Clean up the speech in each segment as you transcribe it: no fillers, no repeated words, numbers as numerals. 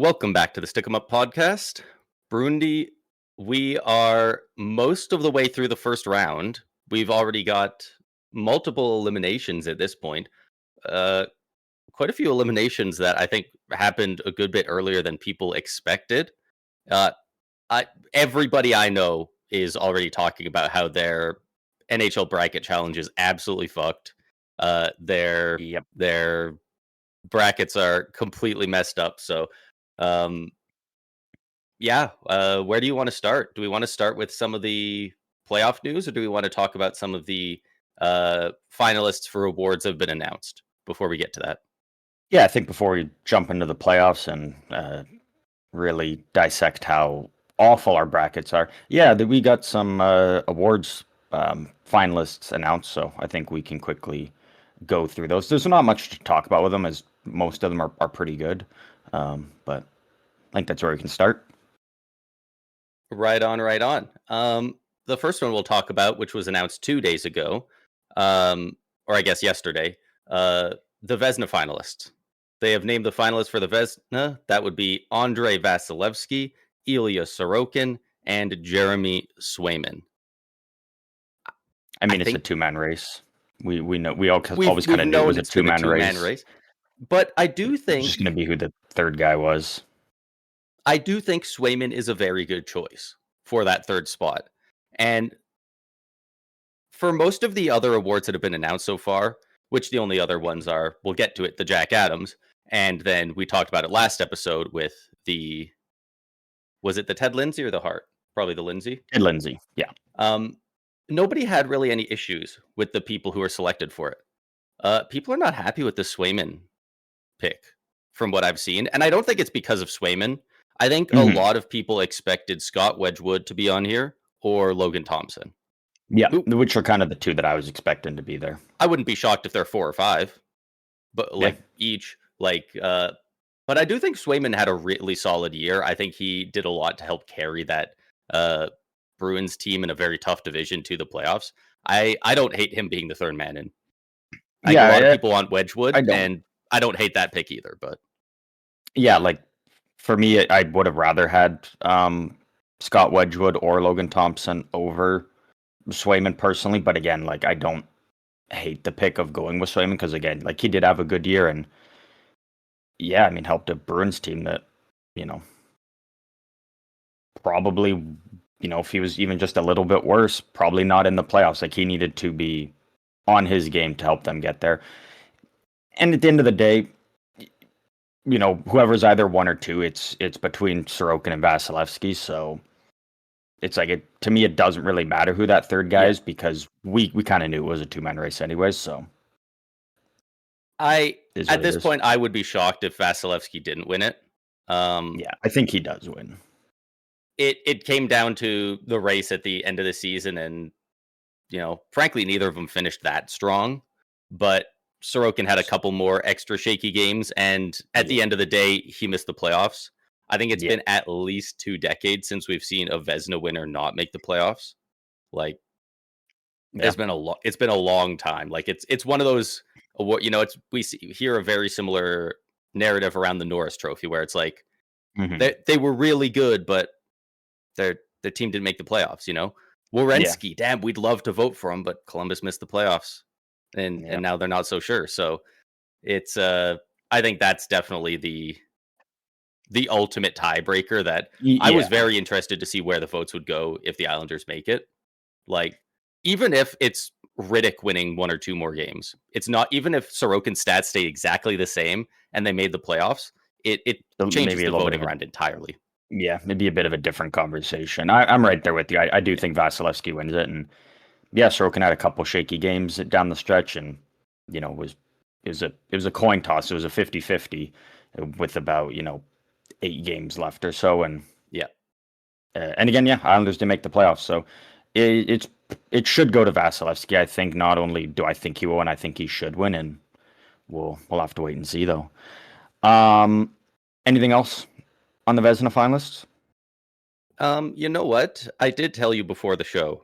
Welcome back to the Stick 'em Up podcast. Brundi, we are most of the way through the first round. We've already got multiple eliminations at this point. Uh, Quite a few eliminations that I think happened a good bit earlier than people expected. Uh, Everybody I know is already talking about how their NHL bracket challenge is absolutely fucked. Their Yep. their brackets are completely messed up. So, um, where do you want to start? Do we want to start with some of the playoff news, or do we want to talk about some of the finalists for awards that have been announced before we get to that? Yeah, I think before we jump into the playoffs and really dissect how awful our brackets are, we got some awards finalists announced, so I think we can quickly go through those. There's not much to talk about with them, as most of them are pretty good, but I think that's where we can start. Right on, right on. The first one we'll talk about, which was announced 2 days ago, or I guess yesterday, the Vezina finalists. They have named the finalists for the Vezina. That would be Andrei Vasilevsky, Ilya Sorokin, and Jeremy Swayman. I mean, it's a two-man race. We know always kind of knew it known was a it's been two-man race. But I do It's think just going to be who the third guy was. Swayman is a very good choice for that third spot. And for most of the other awards that have been announced so far, which the only other ones are, we'll get to it, the Jack Adams, and then we talked about it last episode with was it the Ted Lindsay or the Hart? Probably the Lindsay. Ted Lindsay, yeah. Nobody had really any issues with the people who were selected for it. People are not happy with the Swayman pick from what I've seen, and I don't think it's because of Swayman. I think a lot of people expected Scott Wedgwood to be on here or Logan Thompson. Yeah, which are kind of the two that I was expecting to be there. I wouldn't be shocked if they're 4 or 5, but each. But I do think Swayman had a really solid year. I think he did a lot to help carry that Bruins team in a very tough division to the playoffs. I don't hate him being the third man in. A lot of people want Wedgwood, and I don't hate that pick either. But yeah, like for me, I would have rather had Scott Wedgwood or Logan Thompson over Swayman personally. But again, like I don't hate the pick of going with Swayman because again, like he did have a good year and yeah, I mean helped a Bruins team that, probably, if he was even just a little bit worse, probably not in the playoffs. Like he needed to be on his game to help them get there. And at the end of the day, whoever's either one or two, it's between Sorokin and Vasilevsky. So it's like to me, it doesn't really matter who that third guy is because we kind of knew it was a two-man race anyways. So at this point, I would be shocked if Vasilevsky didn't win it. Yeah, I think he does win. It came down to the race at the end of the season, and frankly, neither of them finished that strong. But Sorokin had a couple more extra shaky games, and at the end of the day, he missed the playoffs. I think it's been at least 2 decades since we've seen a Vezina winner not make the playoffs. Like, it's been a long time. Like, it's one of those. We hear a very similar narrative around the Norris Trophy, where it's like they were really good, but their team didn't make the playoffs. Werenski, damn, we'd love to vote for him, but Columbus missed the playoffs, and now they're not so sure. So it's I think that's definitely the ultimate tiebreaker that I was very interested to see where the votes would go if the Islanders make it. Like, even if it's Riddick winning 1 or 2 more games, it's not, even if Sorokin's stats stay exactly the same and they made the playoffs, it changes the voting around entirely. Yeah, maybe a bit of a different conversation. I'm right there with you. I do think Vasilevsky wins it, and Sorokin had a couple shaky games down the stretch, and it was a coin toss. It was a 50-50 with about 8 games left or so, and and again, Islanders didn't make the playoffs, so it should go to Vasilevsky. I think not only do I think he will win, I think he should win, and we'll have to wait and see though. Anything else on the Vezina finalists? You know what? I did tell you before the show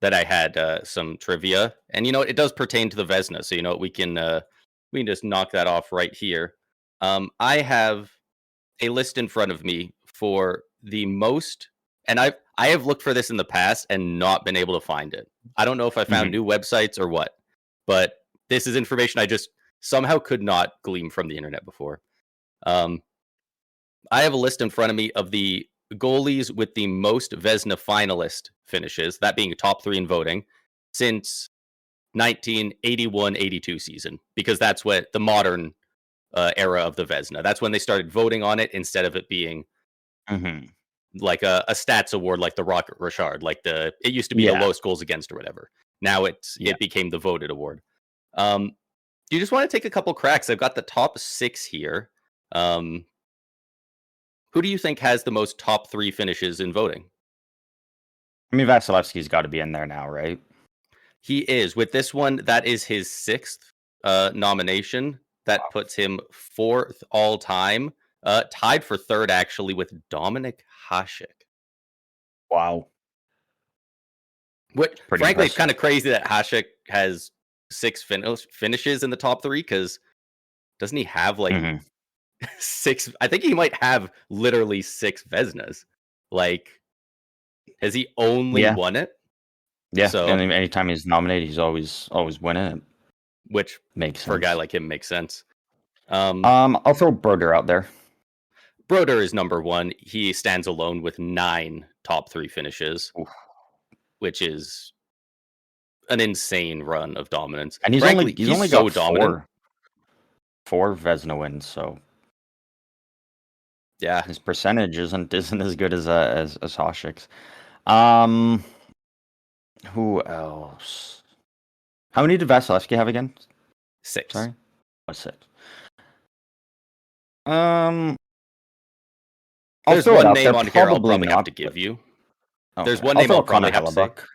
that I had some trivia, and it does pertain to the Vezina, so we can just knock that off right here. I have a list in front of me for the most, and I have looked for this in the past and not been able to find it. I don't know if I found Mhm. new websites or what, but this is information I just somehow could not glean from the internet before. Um, I have a list in front of me of the goalies with the most Vezina finalist finishes, that being top 3 in voting, since 1981-82 season, because that's what the modern era of the Vezina. That's when they started voting on it instead of it being Mhm. like a stats award like the Rocket Richard. Like it used to be the Yeah. lowest goals against or whatever. Now Yeah. it became the voted award. Do you just want to take a couple cracks? I've got the top 6 here. Um, who do you think has the most top 3 finishes in voting? I mean, Vasilevsky's got to be in there now, right? He is. With this one, that is his 6th nomination. That Wow. puts him 4th all time. Tied for 3rd, actually, with Dominic Hasek. Wow. What, It's pretty frankly, it's impressive. kind of crazy that Hasek has 6 finishes in the top 3, because doesn't he have like Mhm. 6? I think he might have literally 6 Vezinas. Like, has he only Yeah. won it? Yeah. So, And anytime he's nominated, he's always winning. It which makes for a guy sense. like him makes sense. Um, I'll throw Broder out there. Broder is number 1. He stands alone with 9 top 3 finishes, Oof. which is an insane run of dominance. And Frankly, he's he's only so got dominant. four Vezina wins, so Yeah. his percentage isn't as good as Hasek's. Um, who else? How many did Vasilevsky have again? 6. Sorry, what's it? Um, I'll There's throw it one out there. name on here I'll Probably probably have not. to give you. There's Okay, one I'll name throw I'll Connor probably have to say. Hellebuck.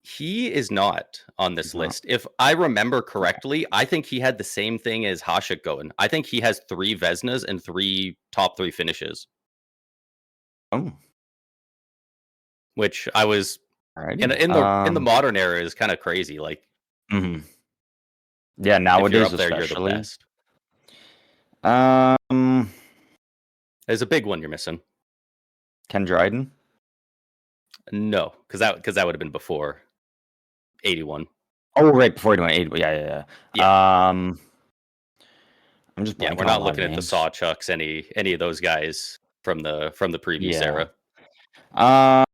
He is not on this He's not. list. If I remember Okay. correctly, I think he had the same thing as Hasek going. I think he has 3 Vezinas and 3 top 3 finishes, Oh, which I was in alrighty. in the modern era is kind of crazy. Like, Mhm. Yeah, if you're nowadays up there, you're the especially. best. Um, There's a big one you're missing. Ken Dryden. No, because that would have been before 81. Oh, right before he went eight. Yeah, yeah, Yeah, yeah. I'm just yeah. We're blanking on a not lot of looking at the names. Sawchucks, any of those guys from the previous Yeah. era.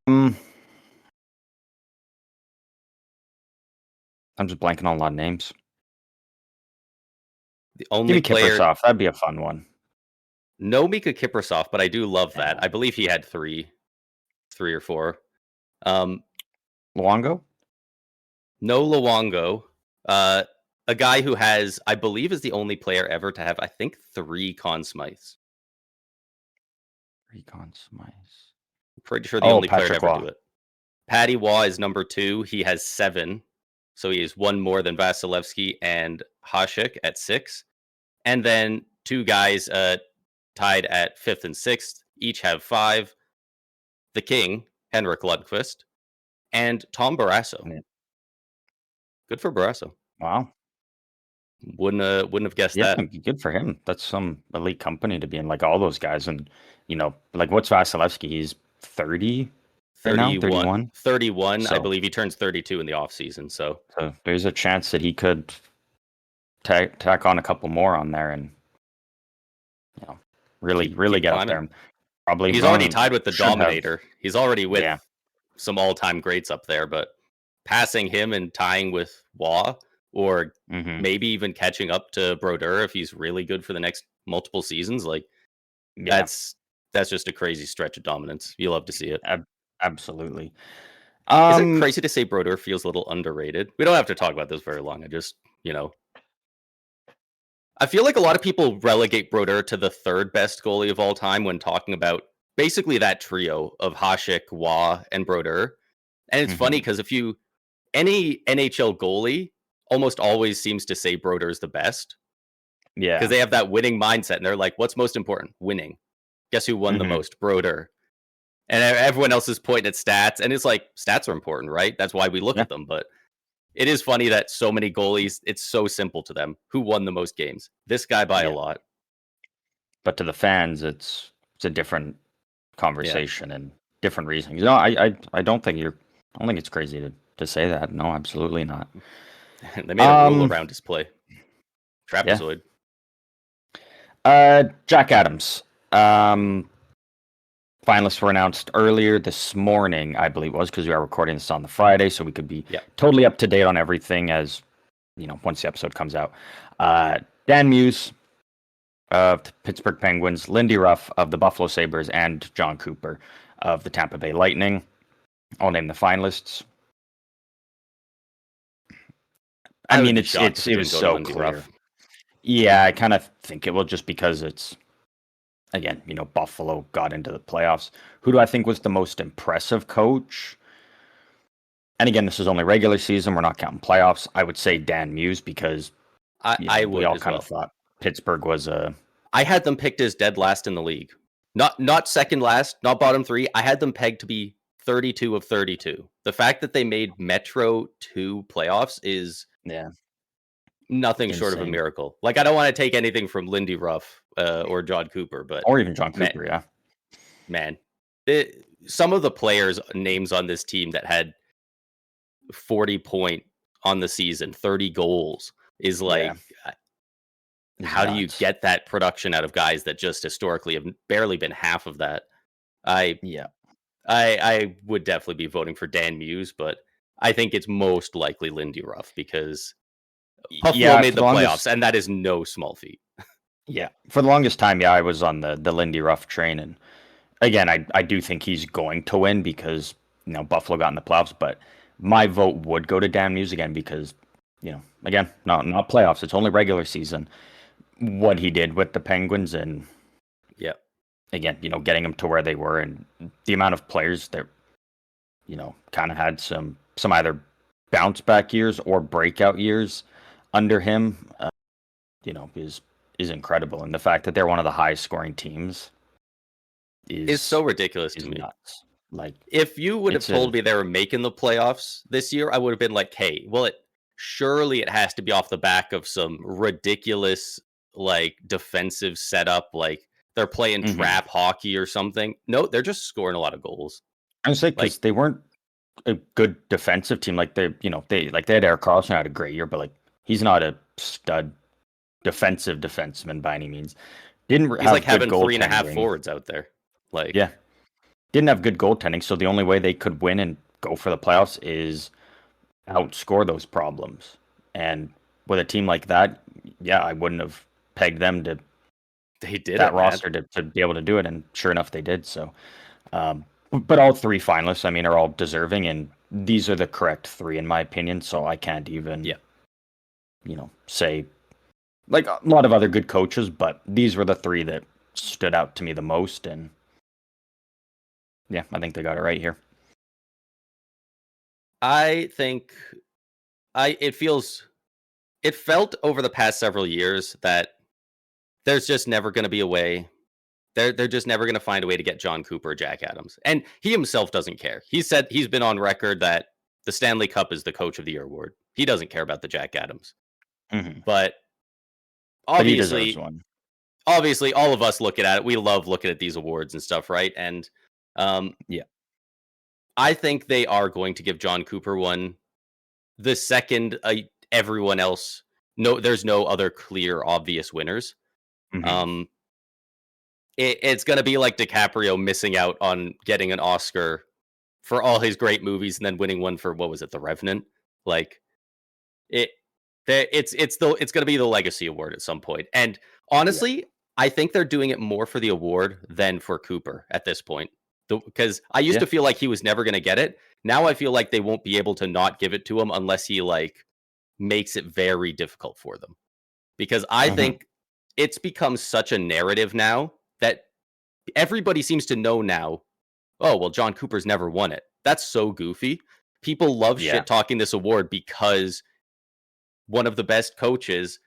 Um, I'm just blanking on a lot of names. The Give only me player, Kiprusoff. That'd be a fun one. no Mika Kiprasov, but I do love that. Yeah. I believe he had three or four. Um, Luongo? no Luongo. Uh, a guy who has, I believe, is the only player ever to have, I think, 3 Conn Smythes. Recon Smice. Pretty sure the Oh, only player to Patrick ever Waugh. do it. Patty Waugh is number 2. He has 7. So he is one more than Vasilevsky and Hasek at 6. And then 2 guys tied at 5th and 6th, each have 5. The King, Henrik Lundqvist, and Tom Barrasso. Yeah. Good for Barrasso. Wow. Wouldn't have guessed Yeah, that. good for him. That's some elite company to be in, like all those guys. And, like what's Vasilevsky? He's 30 right now, 31. 31. 31. I So, believe he turns 32 in the offseason. So so there's a chance that he could tack on a couple more on there and, you know, really keep get up climbing. there. Probably He's already tied with the should have. Dominator. He's already with Yeah. some all-time greats up there, but passing him and tying with Waugh, or Hmm. maybe even catching up to Brodeur if he's really good for the next multiple seasons, like Yeah. that's just a crazy stretch of dominance. You love to see it. Absolutely. Is it crazy to say Brodeur feels a little underrated? We don't have to talk about this very long. I just, I feel like a lot of people relegate Brodeur to the 3rd best goalie of all time when talking about basically that trio of Hasek, Waugh, and Brodeur. And it's funny Mhm. because any NHL goalie almost always seems to say Brodeur's the best, because Yeah. they have that winning mindset and they're like, what's most important? Winning. Guess who won the Mhm. most? Brodeur. And everyone else is pointing at stats, and it's like, stats are important, right? That's why we look Yeah. at them. But it is funny that so many goalies, it's so simple to them. Who won the most games? This guy by a Yeah. lot. but to the fans, it's a different conversation and different reasons. No, I don't think it's crazy to say that. No, absolutely not. They made a rule around his play. Trapezoid. Jack Adams. Finalists were announced earlier this morning, I believe it was, because we are recording this on the Friday, so we could be totally up to date on everything as, once the episode comes out. Dan Muse of the Pittsburgh Penguins, Lindy Ruff of the Buffalo Sabres, and John Cooper of the Tampa Bay Lightning. I'll name the finalists. I mean, it was so clear. Yeah, I kind of think it will, just because it's, again, Buffalo got into the playoffs. Who do I think was the most impressive coach? And again, this is only regular season. We're not counting playoffs. I would say Dan Muse, because we all kind of thought Pittsburgh was a... I had them picked as dead last in the league. Not second last, not bottom three. I had them pegged to be 32 of 32. The fact that they made Metro 2 playoffs is nothing short of a miracle. Like, I don't want to take anything from Lindy Ruff or John Cooper, or even John Cooper, man. Some of the players' names on this team that had 40 point on the season, 30 goals is like, how do you get that production out of guys that just historically have barely been half of that? I would definitely be voting for Dan Muse, but I think it's most likely Lindy Ruff, because Buffalo made the playoffs, and that is no small feat. For the longest time, I was on the Lindy Ruff train, and again, I do think he's going to win, because Buffalo got in the playoffs, but my vote would go to Dan Muse again, because again, not playoffs, it's only regular season. What he did with the Penguins, and again, getting them to where they were, and the amount of players that kind of had some either bounce back years or breakout years under him, is incredible. And the fact that they're one of the highest scoring teams is so ridiculous to me. Nuts. Like, if you would have told me they were making the playoffs this year, I would have been like, hey, well, surely it has to be off the back of some ridiculous, like, defensive setup, like they're playing trap hockey or something. No, they're just scoring a lot of goals. I was like, because they weren't a good defensive team. Like, they had Erik Karlsson had a great year, but like, he's not a stud defensive defenseman by any means. He's like having 3.5 forwards out there. Like, didn't have good goaltending. So the only way they could win and go for the playoffs is outscore those problems. And with a team like that, I wouldn't have pegged them to roster to be able to do it. And sure enough, they did. So, but all three finalists, I mean, are all deserving, and these are the correct three in my opinion. So I can't even, say, like, a lot of other good coaches, but these were the three that stood out to me the most. And I think they got it right here. I think it felt over the past several years that there's just never going to be a way. They're just never going to find a way to get John Cooper or Jack Adams. And he himself doesn't care. He said he's been on record that the Stanley Cup is the Coach of the Year award. He doesn't care about the Jack Adams. But obviously, all of us looking at it. We love looking at these awards and stuff, right? And I think they are going to give John Cooper one the second everyone else. No, there's no other clear, obvious winners. It's going to be like DiCaprio missing out on getting an Oscar for all his great movies and then winning one for, what was it, The Revenant? Like, it's going to be the Legacy Award at some point. And honestly, I think they're doing it more for the award than for Cooper at this point. Because I used to feel like he was never going to get it. Now I feel like they won't be able to not give it to him unless he, like, makes it very difficult for them. Because I think it's become such a narrative now that everybody seems to know now, oh, well, John Cooper's never won it. That's so goofy. People love shit talking this award because one of the best coaches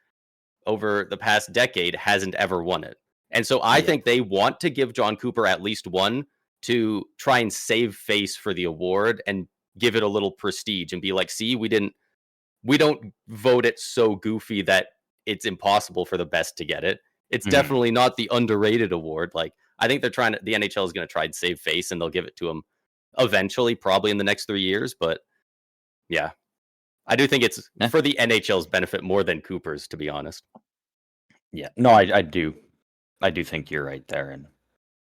over the past decade hasn't ever won it. And so I think they want to give John Cooper at least one to try and save face for the award and give it a little prestige and be like, see, we don't vote it so goofy that it's impossible for the best to get it. it's Mhm. definitely not the underrated award. Like, I think the NHL is going to try and save face, and they'll give it to him eventually, probably in the next 3 years. But yeah, I do think it's Yeah. for the NHL's benefit more than Cooper's, to be honest. Yeah. No, I do. I do think you're right there. And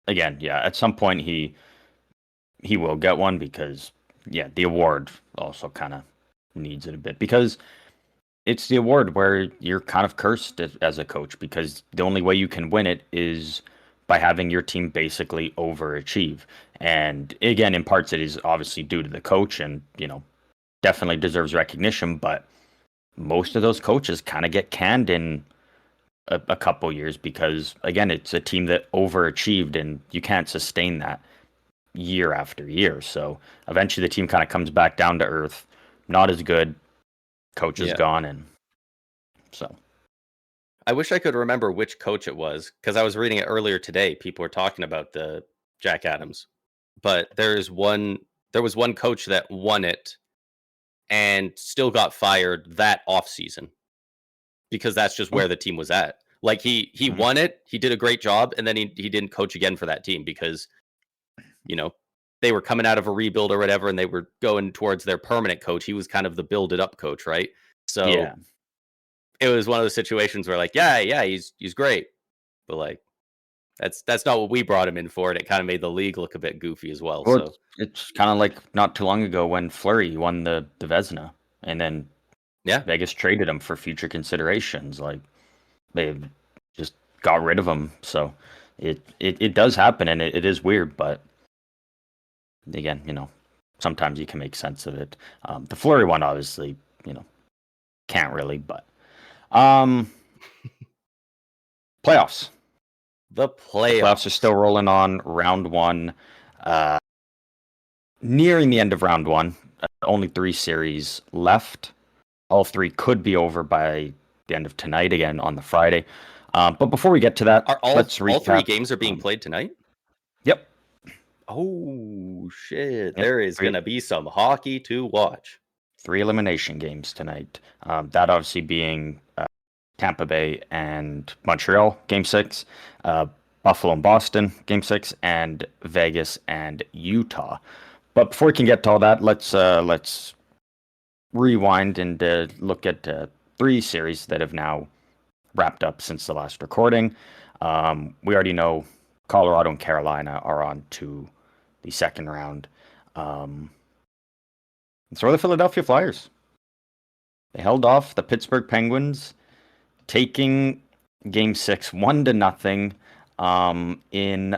again, yeah, at some point he will get one because yeah, the award also kind of needs it a bit because it's the award where you're kind of cursed as a coach because the only way you can win it is by having your team basically overachieve. And again, in parts it is obviously due to the coach and, definitely deserves recognition, but most of those coaches kind of get canned in a couple years because again, it's a team that overachieved and you can't sustain that year after year. So eventually the team kind of comes back down to earth, not as good, coach is Yeah. gone, and so I wish I could remember which coach it was because I was reading it earlier today. People were talking about the Jack Adams, but there was one coach that won it and still got fired that off season because that's just oh, where the team was at. Like he mhm. won it, he did a great job, and then he didn't coach again for that team because you know they were coming out of a rebuild or whatever, and they were going towards their permanent coach. He was kind of the build it up coach, right? So Yeah. it was one of those situations where like, yeah, he's great, but like that's not what we brought him in for, and it kind of made the league look a bit goofy as well. Well, So it's kind of like not too long ago when Fleury won the Vezina, and then yeah, Vegas traded him for future considerations. Like they just got rid of him. So it does happen, and it is weird, but again, sometimes you can make sense of it. The Fleury one, obviously, can't really, but um, playoffs. the The playoffs are playoffs. still rolling on. Round one, uh, nearing the end of round one. Only 3 series left. All 3 could be over by the end of tonight. Again on the Friday. But before we get to that, Are let's all three recap. games are being Um, played tonight? yep. Oh shit! Yep. There is Three, gonna be some hockey to watch. 3 elimination games tonight. That obviously being Tampa Bay and Montreal, Game 6. Buffalo and Boston, Game 6, and Vegas and Utah. But before we can get to all that, let's rewind and look at 3 series that have now wrapped up since the last recording. We already know Colorado and Carolina are on to the second round. And so are the Philadelphia Flyers. They held off the Pittsburgh Penguins, taking Game 6 1-0 in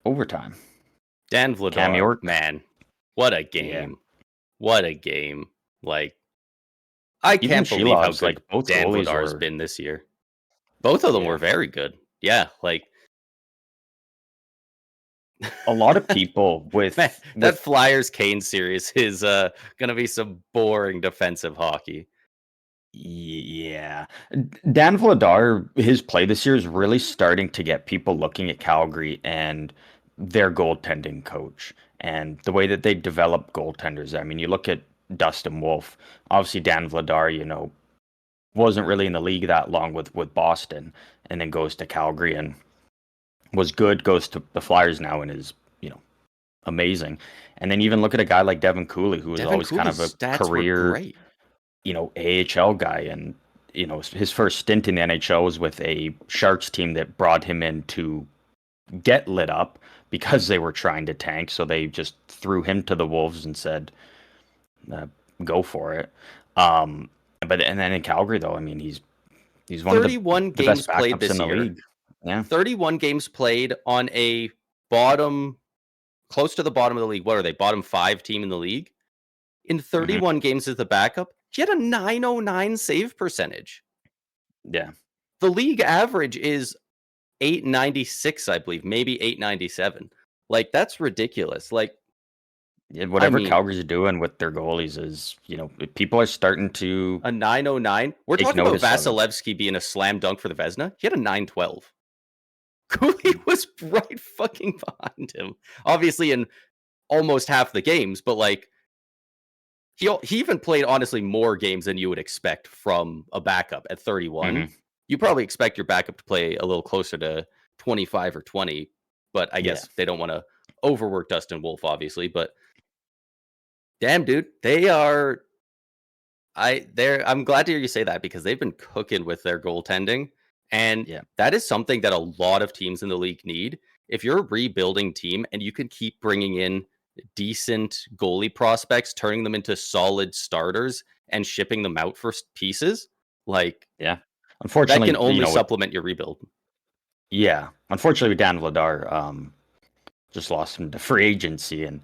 overtime. Dan Cam Vladar, York, man, what a yeah. game! What a game! Like I Even can't believe how Sheilov's, good like both Dan goalies Vladar has were, been this year. Both of them were yeah. very good. Yeah, like A lot of people man, with that Flyers Kane series is gonna be some boring defensive hockey. yeah. Dan Vladar, his play this year is really starting to get people looking at Calgary and their goaltending coach and the way that they develop goaltenders. I mean, you look at Dustin Wolf, obviously Dan Vladar, wasn't really in the league that long with Boston and then goes to Calgary and was good, goes to the Flyers now and is, amazing. And then even look at a guy like Devin Cooley, who was Devin always kind of Cooley's a stats were career, great. AHL guy. And, his first stint in the NHL was with a Sharks team that brought him in to get lit up because they were trying to tank. So they just threw him to the Wolves and said, uh, go for it. And then in Calgary, though, I mean, he's one of 31 the best games played backups in this the year. league. Yeah. 31 games played on a bottom, close to the bottom of the league. What are they? Bottom 5 team in the league. In Hmm. 31 games as the backup, he had a 909 save percentage. Yeah. The league average is 896, I believe, maybe 897. Like, that's ridiculous. Like, Yeah, I whatever mean, Calgary's doing with their goalies is, people are starting to a 909. We're take talking about notice of it. Vasilevsky being a slam dunk for the Vezina. He had a 912. Cooley was right fucking behind him. Obviously, in almost half the games, but like, he even played honestly more games than you would expect from a backup at 31. Hmm. you probably expect your backup to play a little closer to 25 or 20, but I Yeah. guess they don't want to overwork Dustin Wolf, obviously. But damn, dude, they are. I'm glad to hear you say that because they've been cooking with their goaltending, and Yeah. that is something that a lot of teams in the league need. If you're a rebuilding team and you can keep bringing in decent goalie prospects, turning them into solid starters, and shipping them out for pieces, like Yeah. that can Unfortunately, only supplement your rebuild. unfortunately, with Dan Vladar, just lost him to free agency and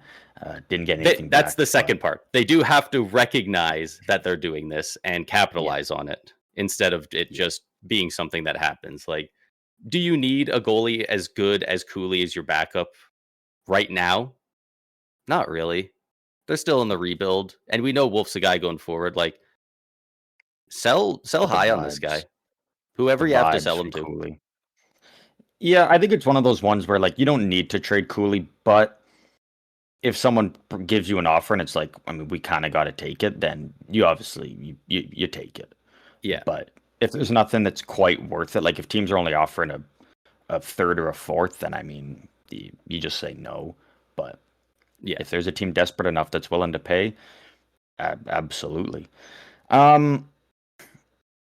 didn't get anything That's back. the But second part. They do have to recognize that they're doing this and yeah, capitalize on it instead of it yeah, just being something that happens. Like, do you need a goalie as good as Cooley as your backup right now? Not really. They're still in the rebuild, and we know Wolf's a guy going forward. Like, sell but high on this guy. the Whoever you have to vibes sell him from to. Cooley. Yeah, I think it's one of those ones where like you don't need to trade Cooley, but if someone gives you an offer and it's like, I mean, we kind of got to take it, then you obviously you take it. Yeah, But if there's nothing that's quite worth it, like if teams are only offering a third or a fourth, then I mean, you just say no. But yeah. if there's a team desperate enough that's willing to pay, absolutely. Um,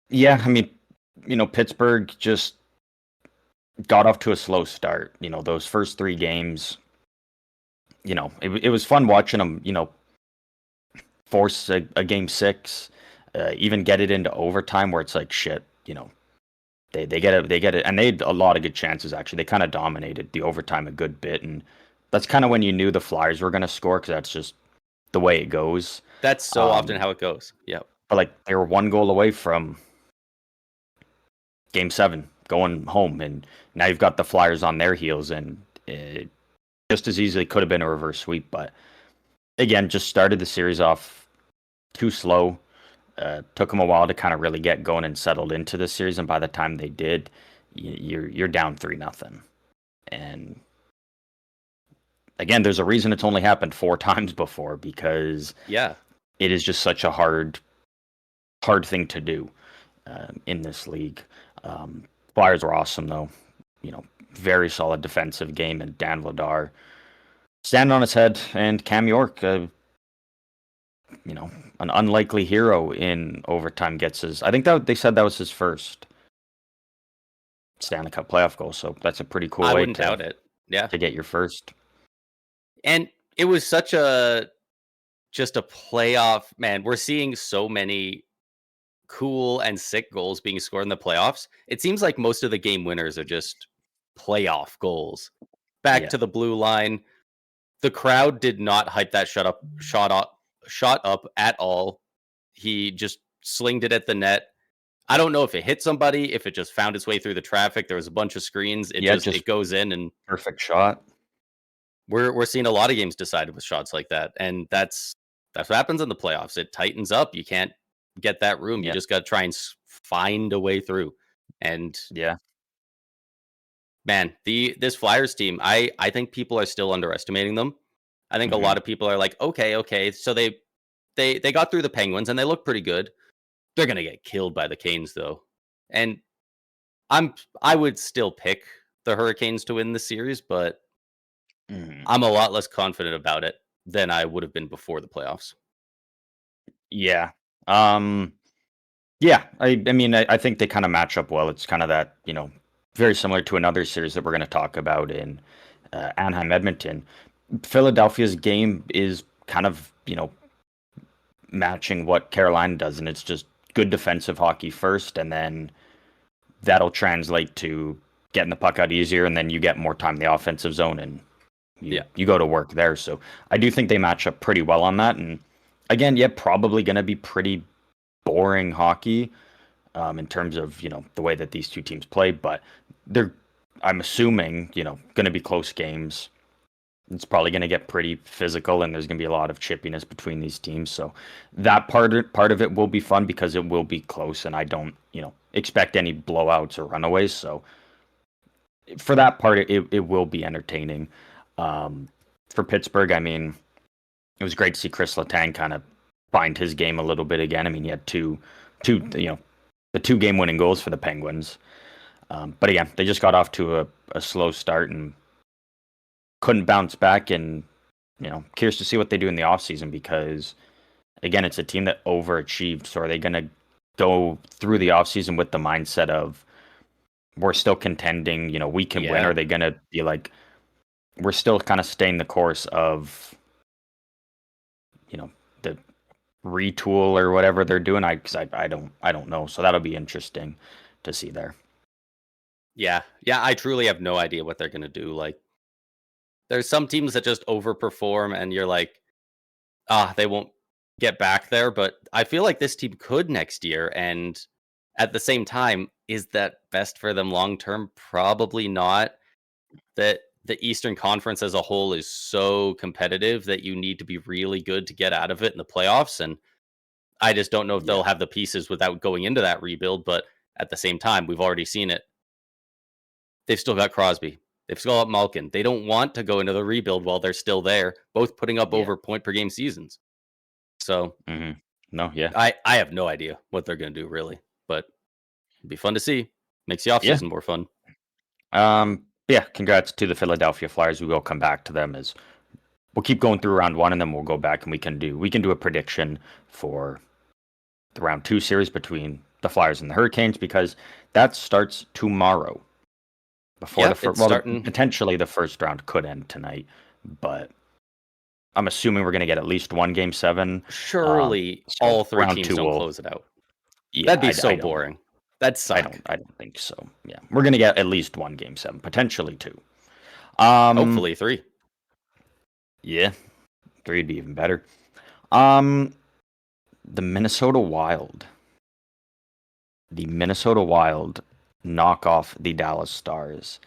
yeah, I mean, Pittsburgh just got off to a slow start. Those first three games, it was fun watching them, force a game six, even get it into overtime where it's like shit, they get it, and they had a lot of good chances actually. They kind of dominated the overtime a good bit, and that's kind of when you knew the Flyers were going to score because that's just the way it goes. That's so often how it goes. Yep. But like they were one goal away from game seven going home, and now you've got the Flyers on their heels, and it just as easily could have been a reverse sweep. But again, just started the series off too slow. Took them a while to kind of really get going and settled into the series, and by the time they did, you're down 3-0. And again, there's a reason it's only happened 4 times before because Yeah. it is just such a hard thing to do in this league. Flyers were awesome though, very solid defensive game, and Dan Vladar standing on his head, and Cam York, an unlikely hero in overtime gets his. I think that they said that was his first Stanley Cup playoff goal, so that's a pretty cool I way wouldn't doubt it. Yeah. to get your first. And it was such just a playoff, man. We're seeing so many cool and sick goals being scored in the playoffs. It seems like most of the game winners are just playoff goals. Back Yeah, to the blue line. The crowd did not hype that shot up at all. He just slinged it at the net. I don't know if it hit somebody, if it just found its way through the traffic. There was a bunch of screens. yeah, It just goes in, and perfect shot. we're seeing a lot of games decided with shots like that. And that's what happens in the playoffs. It tightens up. You can't get that room. You Yeah, just got to try and find a way through. And yeah, man, this Flyers team, I think people are still underestimating them. I think a hmm lot of people are like, okay, so they got through the Penguins and they look pretty good. They're gonna get killed by the Canes though, and I would still pick the Hurricanes to win the series, but hmm I'm a lot less confident about it than I would have been before the playoffs. yeah. Um, yeah. I mean, I think they kind of match up well. It's kind of that, very similar to another series that we're going to talk about in Anaheim, Edmonton. Philadelphia's game is kind of, matching what Carolina does, and it's just good defensive hockey first, and then that'll translate to getting the puck out easier, and then you get more time in the offensive zone, and you Yeah, you go to work there. So I do think they match up pretty well on that. And again, yeah, probably going to be pretty boring hockey in terms of the way that these two teams play, but they're I'm assuming going to be close games. It's probably going to get pretty physical, and there's going to be a lot of chippiness between these teams. So that part of it will be fun because it will be close, and I don't expect any blowouts or runaways. So for that part, it will be entertaining. For Pittsburgh, I mean, it was great to see Chris Letang kind of find his game a little bit again. I mean, he had two, the the 2 game winning goals for the Penguins. But again, they just got off to a slow start and couldn't bounce back. And curious to see what they do in the offseason because, again, it's a team that overachieved. So are they going to go through the offseason with the mindset of we're still contending, we can win? Or are they going to be like, we're still kind of staying the course of, the retool or whatever they're doing? I don't know. So that'll be interesting to see there. Yeah. I truly have no idea what they're going to do. Like, there's some teams that just overperform, and you're like, they won't get back there. But I feel like this team could next year. And at the same time, is that best for them long term? Probably not. That the Eastern Conference as a whole is so competitive that you need to be really good to get out of it in the playoffs. And I just don't know if they'll have the pieces without going into that rebuild. But at the same time, we've already seen it. They've still got Crosby. They've still got Malkin. They don't want to go into the rebuild while they're still there, both putting up over point per game seasons. So, no, yeah. I have no idea what they're going to do, really. But it'd be fun to see. Makes the offseason more fun. Yeah, congrats to the Philadelphia Flyers. We will come back to them as we'll keep going through round 1, and then we'll go back and we can do a prediction for the round 2 series between the Flyers and the Hurricanes because that starts tomorrow. Before potentially the first round could end tonight, but I'm assuming we're going to get at least one Game 7. Surely all 3 teams don't close it out. Yeah, that'd be so boring. That'd suck. I don't think so. Yeah, we're going to get at least one Game 7, potentially 2. Hopefully 3. Yeah, 3 would be even better. The Minnesota Wild knock off the Dallas Stars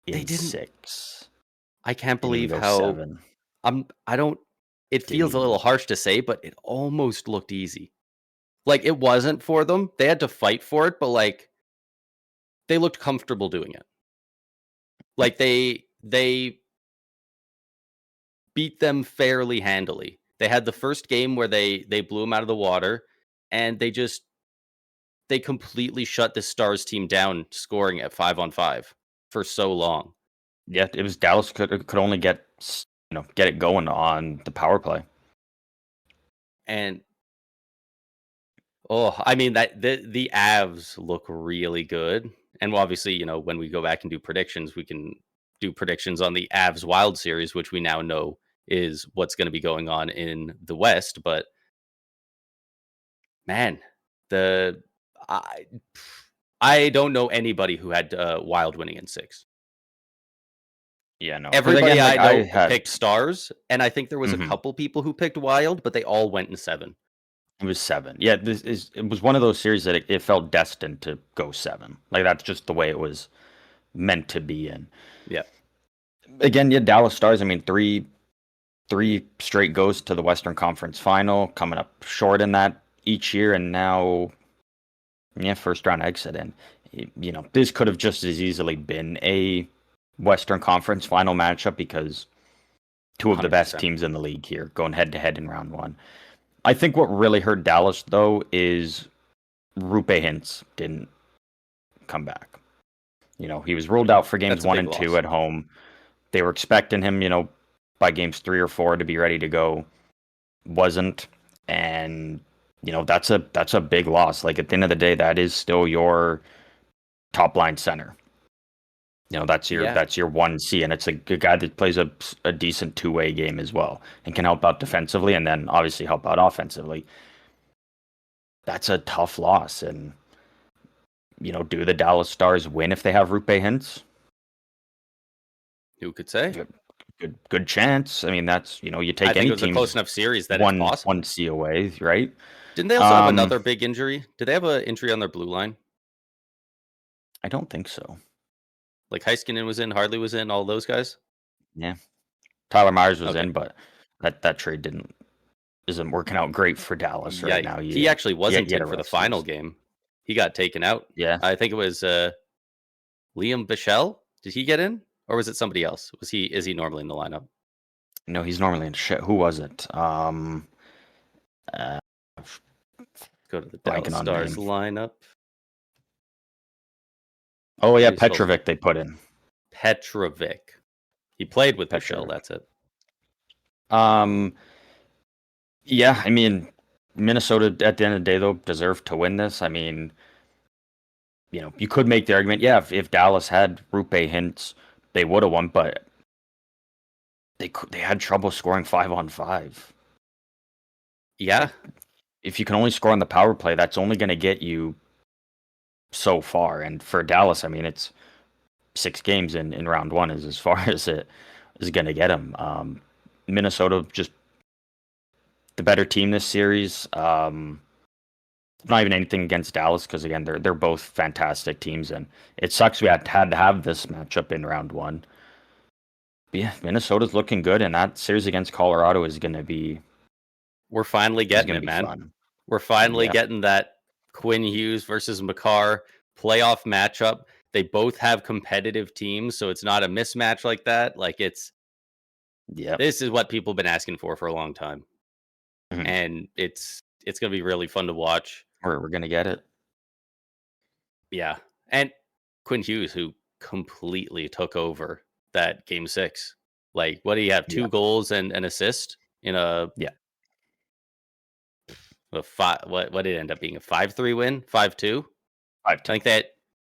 in 6. I can't believe how 7. It feels a little harsh to say, but it almost looked easy. Like, it wasn't for them. They had to fight for it, but like they looked comfortable doing it. Like they beat them fairly handily. They had the first game where they blew them out of the water, and they completely shut the Stars team down, scoring at 5-on-5 for so long. Yeah, it was Dallas could only get it going on the power play. And I mean that the Avs look really good. And obviously, when we go back and do predictions, we can do predictions on the Avs Wild series, which we now know is what's going to be going on in the West. But man, I don't know anybody who had Wild winning in 6. Yeah, no. Everybody I know picked Stars, and I think there was a couple people who picked Wild, but they all went in 7. It was 7. Yeah, it was one of those series that it felt destined to go 7. Like, that's just the way it was meant to be in. Yeah. Again, Dallas Stars, I mean, three straight goes to the Western Conference Final, coming up short in that each year, and now, first round exit. And, this could have just as easily been a Western Conference Final matchup because 2 of the best teams in the league here going head-to-head in round 1. I think what really hurt Dallas, though, is Rupe Hintz didn't come back. He was ruled out for games 1 and 2 at home. They were expecting him, by games 3 or 4 to be ready to go. Wasn't. And, that's a big loss. Like, at the end of the day, that is still your top-line center. That's your 1C, and it's a good guy that plays a decent two-way game as well and can help out defensively and then obviously help out offensively. That's a tough loss. And, do the Dallas Stars win if they have Rupe Hintz? Who could say? Good chance. I mean, that's, you take any team. It was a close enough series that it's possible. 1C away, right? Didn't they also have another big injury? Did they have an injury on their blue line? I don't think so. Like Heiskanen was in, Hardley was in, all those guys? Yeah. Tyler Myers was in, but that trade isn't working out great for Dallas right now. He actually wasn't in for the final game. He got taken out. Yeah. I think it was Liam Bichelle. Did he get in? Or was it somebody else? Is he normally in the lineup? No, he's normally in shit. Who was it? Go to the Dallas Stars lineup. Oh How yeah, do you spell Petrovic they put in. Petrovic? He played with Michelle. Petrovic. That's it. Um, yeah, I mean, Minnesota at the end of the day though deserved to win this. I mean, you could make the argument, yeah, if Dallas had Rupe Hintz, they would have won, but they had trouble scoring 5-on-5. Yeah, Like, if you can only score on the power play, that's only going to get you so far. And for Dallas, I mean, it's 6 games in round one is as far as it is going to get them. Minnesota just the better team this series. Not even anything against Dallas because again they're both fantastic teams, and it sucks we had to have this matchup in round one. But yeah, Minnesota's looking good, and that series against Colorado is going to be we're finally getting it, man. fun. We're finally Yeah. getting that Quinn Hughes versus Makar playoff matchup. They both have competitive teams, so it's not a mismatch like that. Like this is what people have been asking for a long time, and it's going to be really fun to watch. We're going to get it. Yeah, and Quinn Hughes, who completely took over that game 6. Like, what do you have? 2 goals and an assist in a what did it end up being, a 5-3 win? 5-2? 5-2.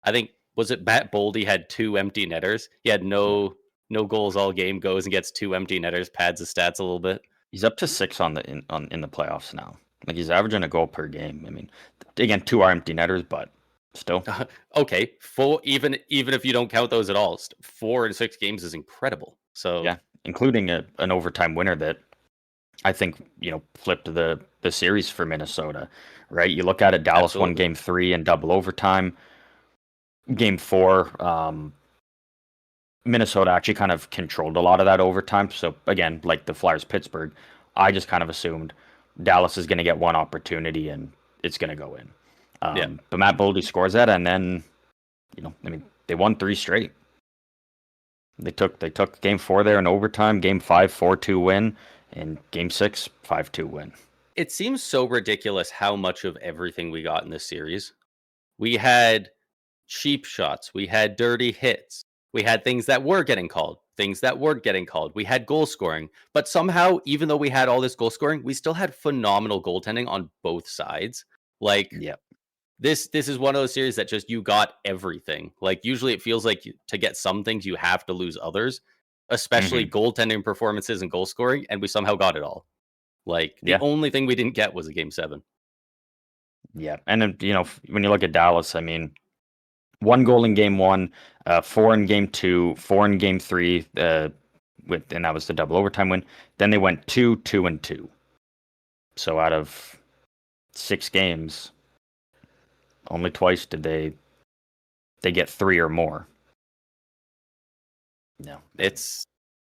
I think was it Matt Boldy had 2 empty netters. He had no goals all game, goes and gets 2 empty netters, pads the stats a little bit. He's up to 6 in the playoffs now. Like he's averaging a goal per game. I mean, again, 2 are empty netters, but still. Okay, 4, even if you don't count those at all, 4 in 6 games is incredible. So yeah, including an overtime winner that I think flipped the series for Minnesota. Right, you look at it. Dallas won Game 3 in double overtime. Game 4, Minnesota actually kind of controlled a lot of that overtime. So again, like the Flyers Pittsburgh, I just kind of assumed Dallas is going to get one opportunity and it's going to go in. But Matt Boldy scores that, and then they won 3 straight. They took Game 4 there in overtime. Game 5, 4-2 win, and Game 6, 5-2 win. It seems so ridiculous how much of everything we got in this series. We had cheap shots. We had dirty hits. We had things that were getting called, things that weren't getting called. We had goal scoring. But somehow, even though we had all this goal scoring, we still had phenomenal goaltending on both sides. Like, this is one of those series that just you got everything. Like, usually it feels like to get some things, you have to lose others, especially goaltending performances and goal scoring. And we somehow got it all. Like, the only thing we didn't get was a Game 7. Yeah. And then, when you look at Dallas, I mean, 1 goal in Game 1, 4 in Game 2, 4 in Game 3, and that was the double overtime win. Then they went 2, 2, and 2. So out of 6 games, only twice did they get 3 or more. No, it's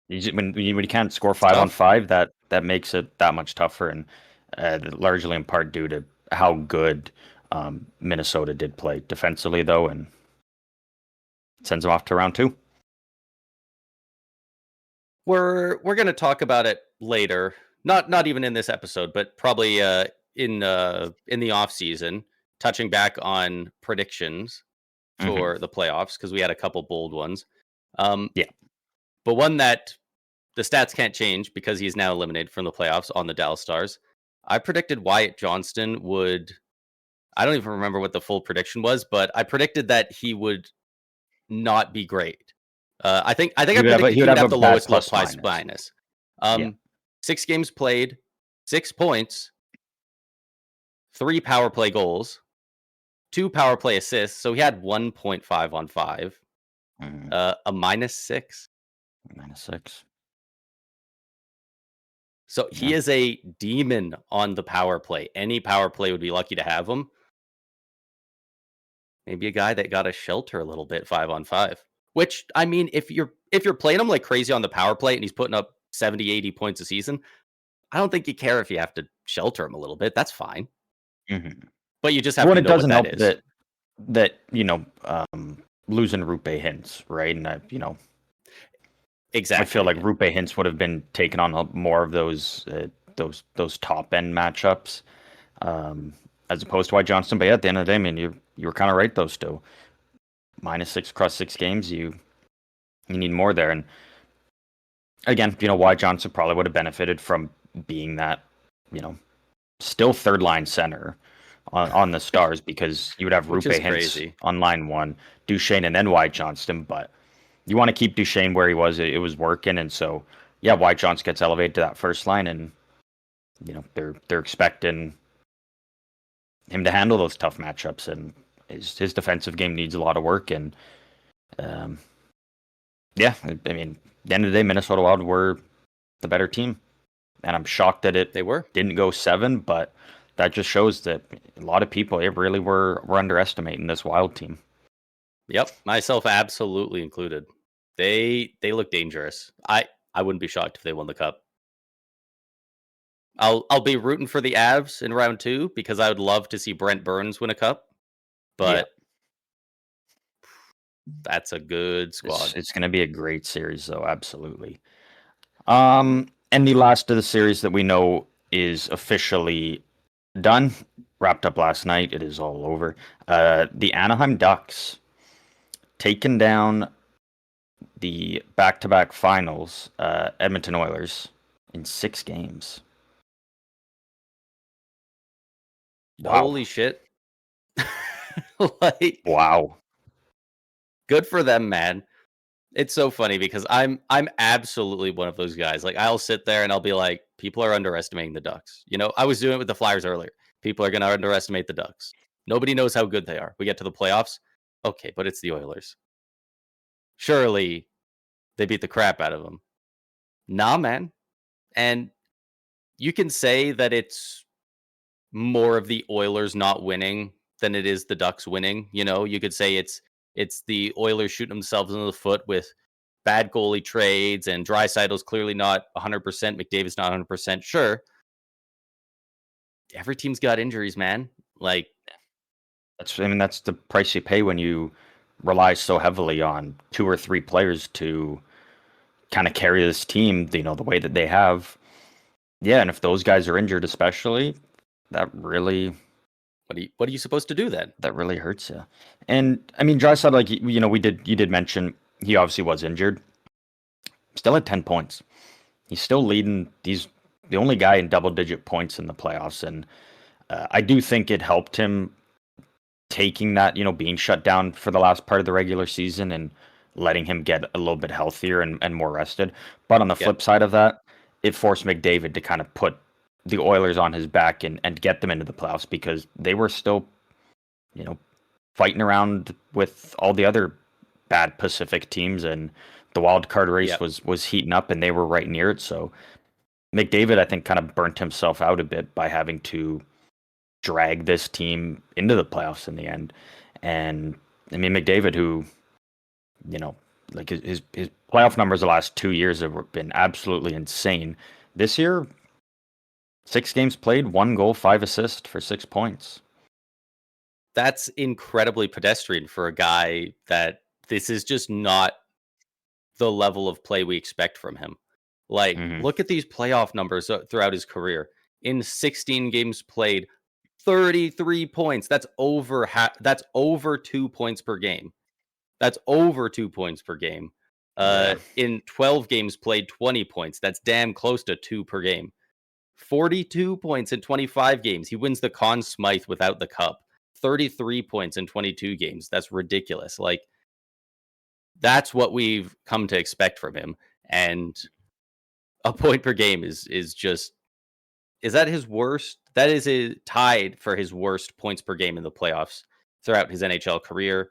when you can't score 5-on-5, that makes it that much tougher, and largely in part due to how good Minnesota did play defensively, though, and sends them off to round 2. We're going to talk about it later. Not even in this episode, but probably in the off season, touching back on predictions for the playoffs, because we had a couple bold ones. But one that the stats can't change because he's now eliminated from the playoffs on the Dallas Stars. I predicted Wyatt Johnston would. I don't even remember what the full prediction was, but I predicted that he would not be great. I think I predicted he would have the lowest plus minus. 6 games played, 6 points, 3 power play goals, 2 power play assists. So he had 1.5 on 5, a -6. -6. So he is a demon on the power play. Any power play would be lucky to have him. Maybe a guy that got a shelter a little bit 5-on-5. Which, I mean, if you're playing him like crazy on the power play and he's putting up 70, 80 points a season, I don't think you care if you have to shelter him a little bit. That's fine. But you just have to know what that is. That losing Rupe Hintz, right? And exactly. I feel like Rupe Hintz would have been taking on more of those top end matchups as opposed to Wyatt Johnston. But yeah, at the end of the day, I mean, you were kind of right, those two. -6 across 6 games. You need more there. And again, Wyatt Johnson probably would have benefited from being that, still third line center on the Stars, because you would have Which Rupe is Hintz crazy. on line one, Duchesne, and then Wyatt Johnston. But you want to keep Duchesne where he was. It was working. And so, yeah, Wyatt Johnson gets elevated to that first line, and, they're expecting him to handle those tough matchups. And his defensive game needs a lot of work. And, yeah, I mean, at the end of the day, Minnesota Wild were the better team. And I'm shocked that They were. didn't go 7, but that just shows that a lot of people, they really were underestimating this Wild team. Yep, myself absolutely included. They look dangerous. I wouldn't be shocked if they won the cup. I'll be rooting for the Avs in round 2 because I would love to see Brent Burns win a cup. But that's a good squad. It's going to be a great series, though, absolutely. And the last of the series that we know is officially done, wrapped up last night. It is all over. The Anaheim Ducks taken down the back-to-back finals, Edmonton Oilers, in 6 games. Wow. Holy shit. Wow. Good for them, man. It's so funny because I'm absolutely one of those guys. Like, I'll sit there and I'll be like, people are underestimating the Ducks. I was doing it with the Flyers earlier. People are going to underestimate the Ducks. Nobody knows how good they are. We get to the playoffs. Okay, but it's the Oilers. Surely they beat the crap out of them. Nah, man. And you can say that it's more of the Oilers not winning than it is the Ducks winning. You could say it's the Oilers shooting themselves in the foot with bad goalie trades, and Draisaitl's clearly not 100%. McDavid's not 100%. Sure. Every team's got injuries, man. Like, that's the price you pay when you rely so heavily on 2 or 3 players to kind of carry this team, the way that they have. Yeah, and if those guys are injured, especially, that really, what are you supposed to do then? that really hurts you. And I mean, Draisaitl, like, you did mention he obviously was injured. Still at 10 points. He's still leading. He's the only guy in double-digit points in the playoffs, and I do think it helped him taking that, being shut down for the last part of the regular season and letting him get a little bit healthier and more rested. But on the flip side of that, it forced McDavid to kind of put the Oilers on his back and get them into the playoffs, because they were still, fighting around with all the other bad Pacific teams, and the wild card race was heating up, and they were right near it. So McDavid, I think, kind of burnt himself out a bit by having to drag this team into the playoffs in the end. And I mean, McDavid, who, like his playoff numbers the last 2 years have been absolutely insane. This year, 6 games played, 1 goal, 5 assists for 6 points. That's incredibly pedestrian for a guy that this is just not the level of play we expect from him. Like, look at these playoff numbers throughout his career. In 16 games played, 33 points. That's over that's over 2 points per game. That's over 2 points per game. In 12 games played, 20 points. That's damn close to 2 per game. 42 points in 25 games. He wins the Conn Smythe without the cup. 33 points in 22 games. That's ridiculous. Like, that's what we've come to expect from him. And a point per game is that his worst? That is tied for his worst points per game in the playoffs throughout his NHL career,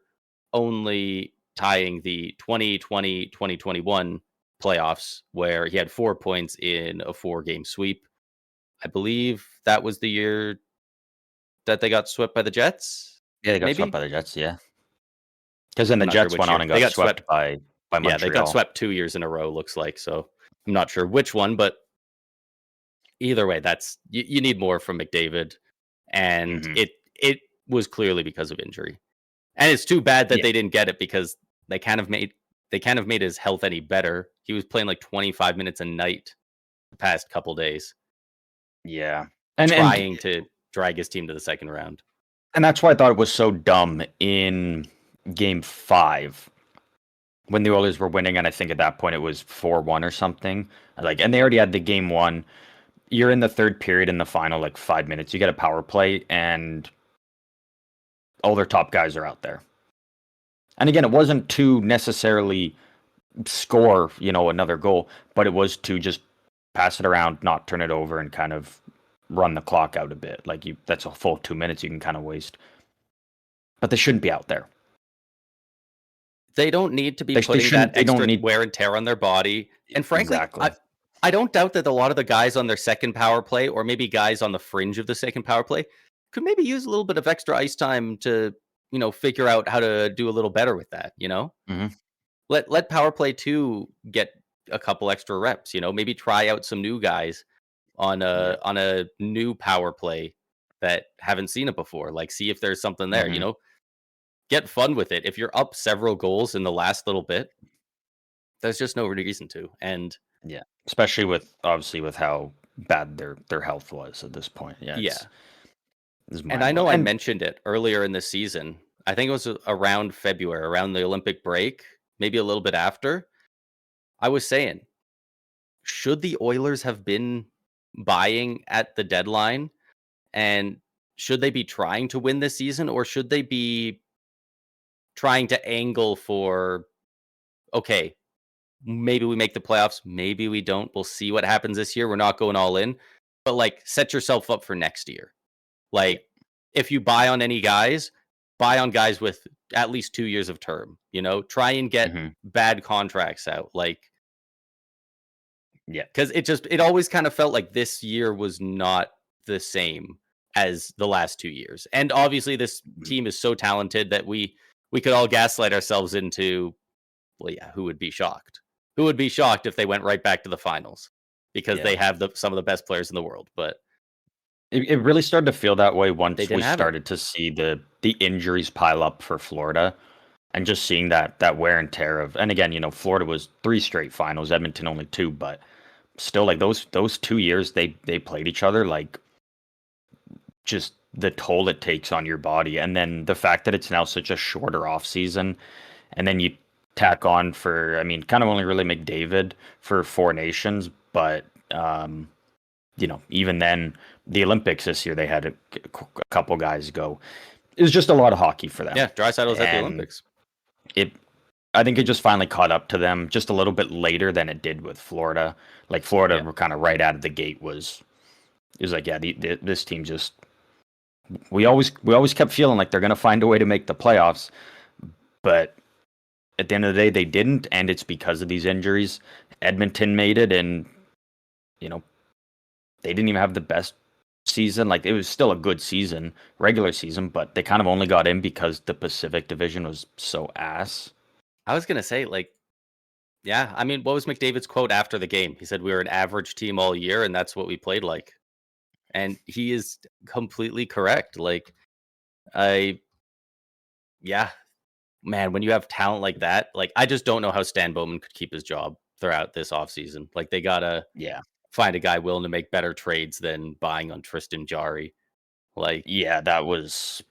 only tying the 2020-2021 playoffs, where he had 4 points in a 4-game sweep. I believe that was the year that they got swept by the Jets. Yeah, they got swept by the Jets, yeah. Because then the Jets went on and got swept by Montreal. Yeah, they got swept 2 years in a row, looks like. So I'm not sure which one, but either way, that's you need more from McDavid, and it was clearly because of injury. And it's too bad that they didn't get it, because they kind of made his health any better. He was playing like 25 minutes a night the past couple days. Yeah. Trying to drag his team to the second round. And that's why I thought it was so dumb in Game 5 when the Oilers were winning, and I think at that point it was 4-1 or something. And they already had the game 1. You're in the third period in the final 5 minutes. You get a power play, and all their top guys are out there. And again, it wasn't to necessarily score, another goal, but it was to just pass it around, not turn it over, and kind of run the clock out a bit. That's a full 2 minutes you can kind of waste. But they shouldn't be out there. They don't need to be putting that extra wear and tear on their body. And frankly, exactly. I don't doubt that a lot of the guys on their second power play, or maybe guys on the fringe of the second power play, could maybe use a little bit of extra ice time to, figure out how to do a little better with that, Mm-hmm. Let power play 2 get a couple extra reps, maybe try out some new guys on a new power play that haven't seen it before. See if there's something there, Mm-hmm. Get fun with it. If you're up several goals in the last little bit, there's just no reason to. And yeah, especially with how bad their health was at this point. Yeah. And I know I mentioned it earlier in the season. I think it was around February, around the Olympic break, maybe a little bit after. I was saying, should the Oilers have been buying at the deadline? And should they be trying to win this season, or should they be trying to angle for, okay, maybe we make the playoffs, maybe we don't. We'll see what happens this year. We're not going all in, but set yourself up for next year. If you buy on any guys, buy on guys with at least 2 years of term, try and get bad contracts out. Because it always kind of felt like this year was not the same as the last 2 years. And obviously this team is so talented that we could all gaslight ourselves into, who would be shocked? Who would be shocked if they went right back to the finals? Because they have some of the best players in the world. But it really started to feel that way once we started to see the injuries pile up for Florida, and just seeing that wear and tear of. And again, Florida was 3 straight finals, Edmonton only 2, but still, those 2 years they played each other, just the toll it takes on your body, and then the fact that it's now such a shorter off season, and then you tack on for, kind of only really McDavid for 4 Nations, but even then, the Olympics this year, they had a couple guys go. It was just a lot of hockey for them. Yeah, Draisaitl was at the Olympics. I think it just finally caught up to them just a little bit later than it did with Florida. Florida were kind of right out of the gate was this team just. We always kept feeling like they're going to find a way to make the playoffs, but at the end of the day, they didn't, and it's because of these injuries. Edmonton made it, and they didn't even have the best season. It was still a good season, regular season, but they kind of only got in because the Pacific Division was so ass. I was going to say, what was McDavid's quote after the game? He said, "We were an average team all year, and that's what we played like." And he is completely correct. Man, when you have talent like that, I just don't know how Stan Bowman could keep his job throughout this offseason. They got to find a guy willing to make better trades than buying on Tristan Jarry. That was...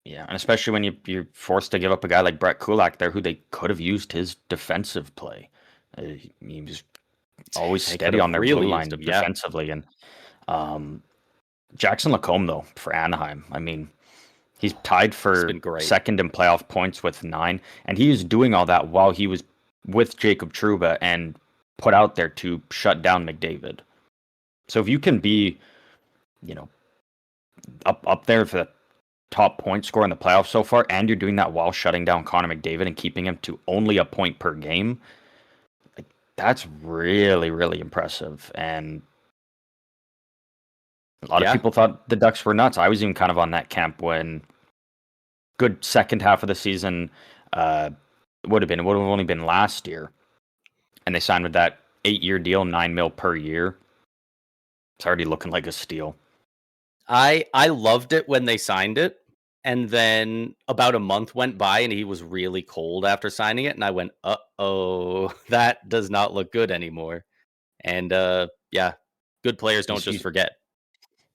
Yeah, and especially when you're forced to give up a guy like Brett Kulak there, who they could have used his defensive play. He was always steady on their blue line defensively. And Jackson Lacombe, though, for Anaheim, he's tied for second in playoff points with 9, and he is doing all that while he was with Jacob Trouba and put out there to shut down McDavid. So if you can be, up there for the top point scorer in the playoffs so far, and you're doing that while shutting down Connor McDavid and keeping him to only a point per game, that's really, really impressive. And a lot of people thought the Ducks were nuts. I was even kind of on that camp when good second half of the season would have only been last year, and they signed with that 8-year deal, $9 million per year. It's already looking like a steal. I loved it when they signed it, and then about a month went by and he was really cold after signing it, and I went, uh-oh, that does not look good anymore. And good players don't just forget.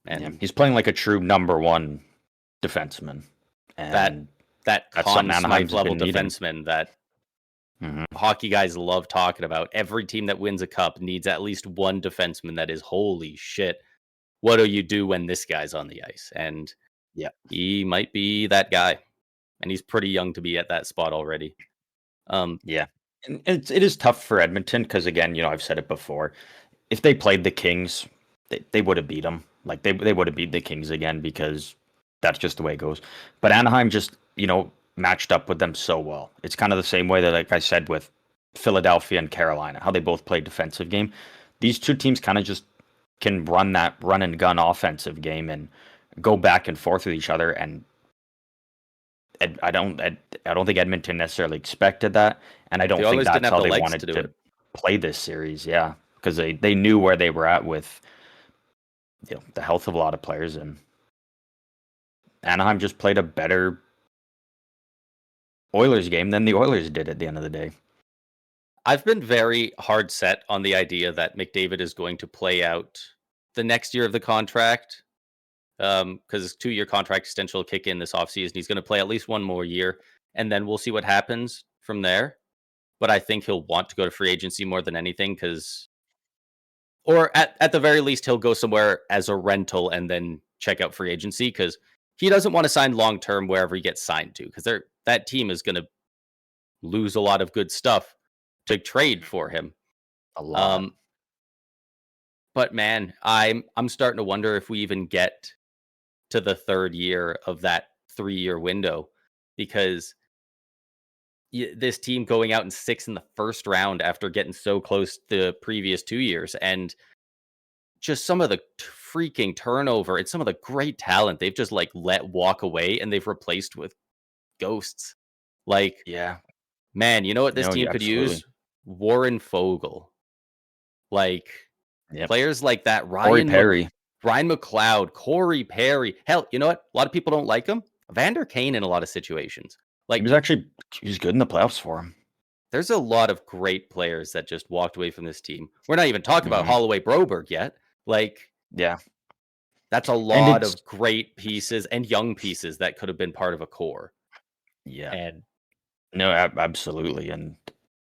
And he's playing like a true number 1 defenseman. And that That's something Conn Smythe Anaheim's level been needing. defenseman that Hmm. hockey guys love talking about. Every team that wins a cup needs at least one defenseman that is holy shit. What do you do when this guy's on the ice? And Yeah. he might be that guy. And he's pretty young to be at that spot already. Yeah. And it is tough for Edmonton because, again, I've said it before. If they played the Kings, they would have beat them. Like, they would have beat the Kings again because that's just the way it goes. But Anaheim just, matched up with them so well. It's kind of the same way that, like I said, with Philadelphia and Carolina, how they both play defensive game. These two teams kind of just can run that run and gun offensive game and go back and forth with each other. And I don't think Edmonton necessarily expected that, and I the don't think Oilers didn't that's have how the they legs wanted to do to it. play this series. Yeah, because they knew where they were at with the health of a lot of players, and Anaheim just played a better Oilers game than the Oilers did at the end of the day. I've been very hard set on the idea that McDavid is going to play out the next year of the contract, because his 2-year contract extension will kick in this offseason. He's going to play at least one more year, and then we'll see what happens from there. But I think he'll want to go to free agency more than anything, or at the very least, he'll go somewhere as a rental and then check out free agency, because he doesn't want to sign long term wherever he gets signed to, because that team is going to lose a lot of good stuff to trade for him. A lot. But man, I'm starting to wonder if we even get to the third year of that 3-year window, because this team going out in 6 in the first round after getting so close the previous 2 years, and just some of the freaking turnover and some of the great talent they've just like let walk away and they've replaced with ghosts. Like, Yeah. man, you know what this No, team yeah, could absolutely. use? Warren Fogle. Like, Yep. players like that, Corey Perry. Ryan McLeod, Corey Perry. Hell, you know what? A lot of people don't like him. Vander Kane in a lot of situations. He Like, was good in the playoffs for him. there's a lot of great players that just walked away from this team. We're not even talking about Hmm. Holloway Broberg yet. Like, Yeah. that's a And lot it's of great pieces and young pieces that could have been part of a core. yeah. And No, absolutely. And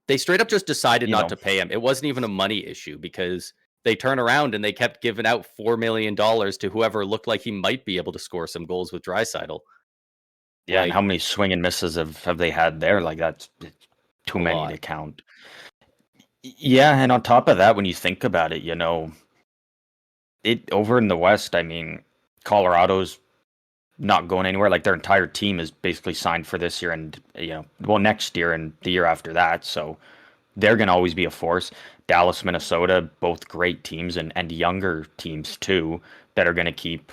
they straight up just decided you not know, to pay him. It wasn't even a money issue, because they turn around and they kept giving out $4 million to whoever looked like he might be able to score some goals with Draisaitl. yeah, and Like, how many swing and misses have they had there? Like it's too a many lot. to count. Yeah, and on top of that, when you think about it, it over in the West, I mean, Colorado's not going anywhere. Like their entire team is basically signed for this year and next year and the year after that. So they're gonna always be a force. Dallas, Minnesota, both great teams and younger teams too that are gonna keep,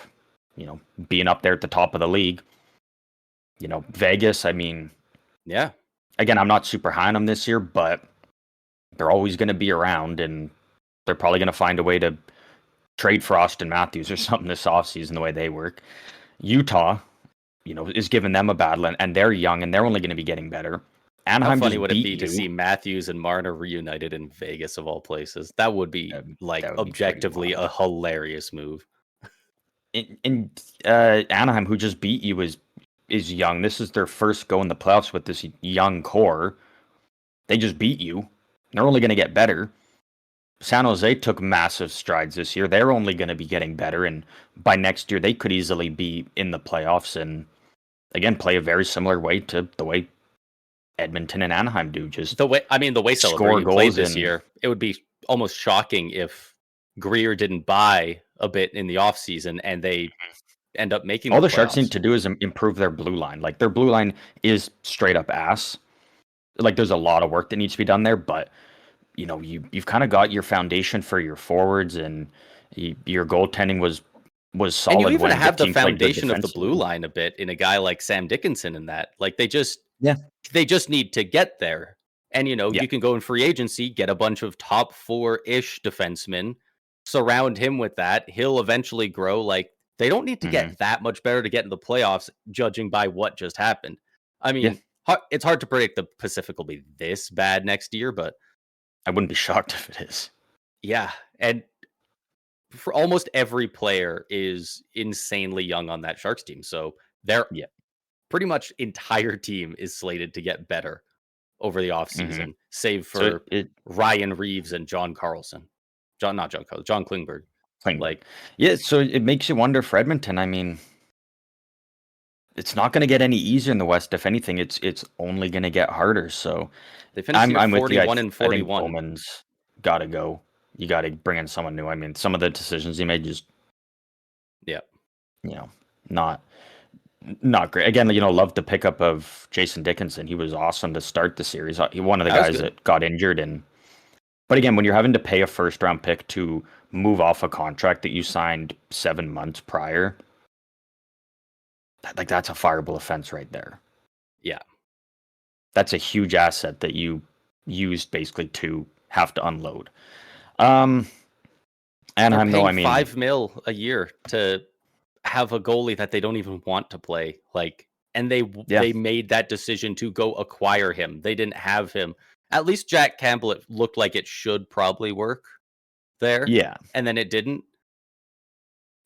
being up there at the top of the league. Vegas, I mean, Yeah. again, I'm not super high on them this year, but they're always going to be around, and they're probably going to find a way to trade for Austin Matthews or something this offseason the way they work. Utah, is giving them a battle, and they're young, and they're only going to be getting better. How Anaheim funny just would it beat be to you. see Matthews and Marner reunited in Vegas of all places? That would be like That would be pretty objectively a wild. hilarious move. And Anaheim, who just beat you, is young. This is their first go in the playoffs with this young core. They just beat you. They're only going to get better. San Jose took massive strides this year. They're only going to be getting better, and by next year, they could easily be in the playoffs and again play a very similar way to the way Edmonton and Anaheim do. Just The way score Celebrity played goals this and year, it would be almost shocking if Greer didn't buy a bit in the offseason and they end up making all the the Sharks need playoffs. to do is improve their blue line. Like their blue line is straight up ass. Like there's a lot of work that needs to be done there, but you've kind of got your foundation for your forwards, and your goaltending was And you solid even when the have the team played good foundation of the blue defensively. line a bit in a guy like Sam Dickinson in that. Like, Yeah. they just need to get there. And Yeah. you can go in free agency, get a bunch of top 4-ish defensemen, surround him with that. He'll eventually grow. Like, they don't need to Hmm. get that much better to get in the playoffs, judging by what just happened. I Yeah. mean, it's hard to predict the Pacific will be this bad next year, but I wouldn't be shocked if it is. yeah. And for almost every player is insanely young on that Sharks team. So they're Yeah. pretty much entire team is slated to get better over the Hmm. offseason, save So for it Ryan Reeves and John Carlson. Not John Carlson, John Klingberg. Klingberg. Like, Yeah, so it makes you wonder for Edmonton. I mean, it's not going to get any easier in the West. If anything, it's only going to get harder. So they finished the year I'm with you. 41 and I think 41. Bowman's got to go. You got to bring in someone new. I mean, some of the decisions he made just Yeah. you know not not great. Again, love the pickup of Jason Dickinson. He was awesome to start the series. He one of the That was guys good. that got injured and. But again, when you're having to pay a first round pick to move off a contract that you signed 7 months prior, that's a fireable offense right there. Yeah. That's a huge asset that you used basically to have to unload. Anaheim, They're though, paying I mean, $5 million a year to have a goalie that they don't even want to play. Like, and yeah, they made that decision to go acquire him. They didn't have him. At least Jack Campbell, it looked like it should probably work there, yeah, and then it didn't.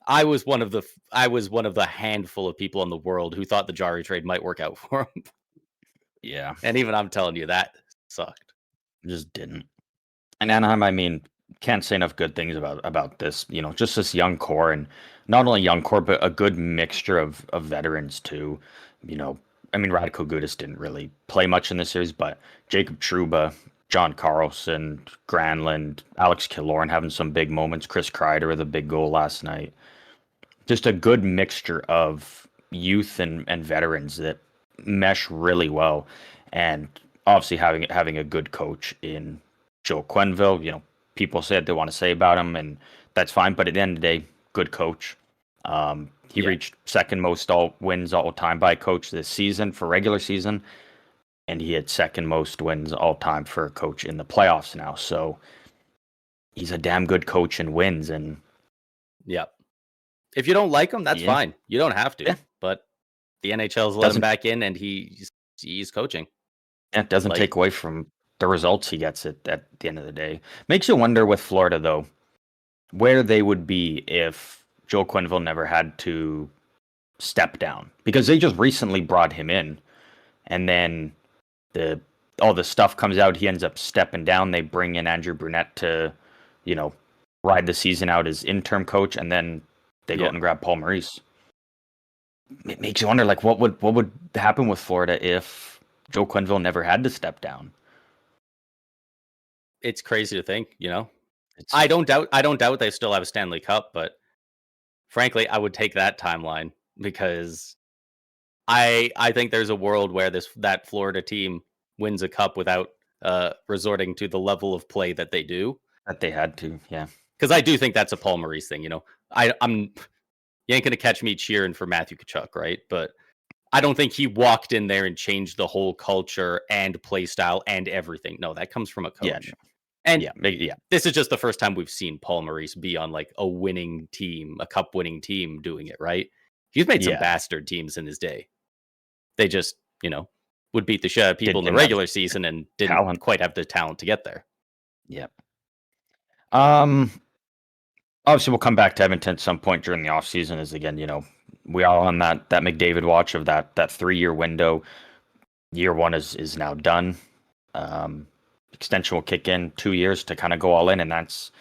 I was one of the handful of people in the world who thought the Jari trade might work out for him. yeah, And even I'm telling you that sucked. just didn't. And Anaheim, I mean, can't say enough good things about this. Just this young core, and not only young core, but a good mixture of veterans too. I mean, Radko Gudas didn't really play much in this series, but Jacob Trouba, John Carlson, Granlund, Alex Killorn having some big moments. Chris Kreider with a big goal last night. Just a good mixture of youth and veterans that mesh really well, and obviously having a good coach in Joe Quenneville. People say what they want to say about him, and that's fine. But at the end of the day, good coach. He Yeah. reached second most all wins all time by a coach this season for regular season, and he had second most wins all time for a coach in the playoffs now. So he's a damn good coach and wins. And Yeah. If you don't like him, that's yeah, fine. You don't have to. yeah, But the NHL's let him doesn't back in, and he's coaching. it doesn't Like, take away from the results he gets at the end of the day. Makes you wonder with Florida though, where they would be if Joe Quenneville never had to step down, because they just recently brought him in, and then the all the stuff comes out. He ends up stepping down. They bring in Andrew Brunette to, you know, ride the season out as interim coach, and then they go yeah. out and grab Paul Maurice. It makes you wonder, like, what would happen with Florida if Joe Quenneville never had to step down? It's crazy to think, It's I don't doubt they still have a Stanley Cup, but frankly, I would take that timeline because I think there's a world where that Florida team wins a cup without resorting to the level of play that they do. that they had to, yeah. Because I do think that's a Paul Maurice thing. I'm you ain't gonna catch me cheering for Matthew Tkachuk, right? But I don't think he walked in there and changed the whole culture and play style and everything. No, that comes from a Yeah, coach. And yeah. this is just the first time we've seen Paul Maurice be on like a winning team, a cup winning team doing it, right? He's made some Yeah. bastard teams in his day. They just, would beat the shit out of people in the Didn't have regular season and didn't talent. quite have the talent to get there. Yeah. Um. Obviously, we'll come back to Edmonton at some point during the offseason. As again, we are on that McDavid watch of that 3-year window. Year one is now done. Extension will kick in 2 years to kind of go all in, and that's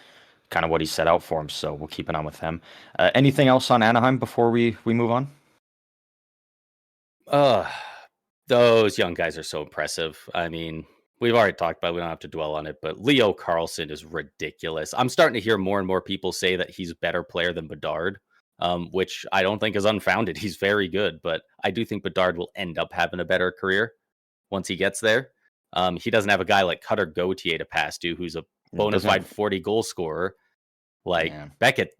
kind of what he set out for him. So we'll keep an eye with him. Anything else on Anaheim before we move on? Those young guys are so impressive. I mean, we've already talked about it. We don't have to dwell on it, but Leo Carlson is ridiculous. I'm starting to hear more and more people say that he's a better player than Bedard, which I don't think is unfounded. He's very good, but I do think Bedard will end up having a better career once he gets there. He doesn't have a guy like Cutter Gauthier to pass to, who's a bona fide 40 goal scorer. Like Beckett,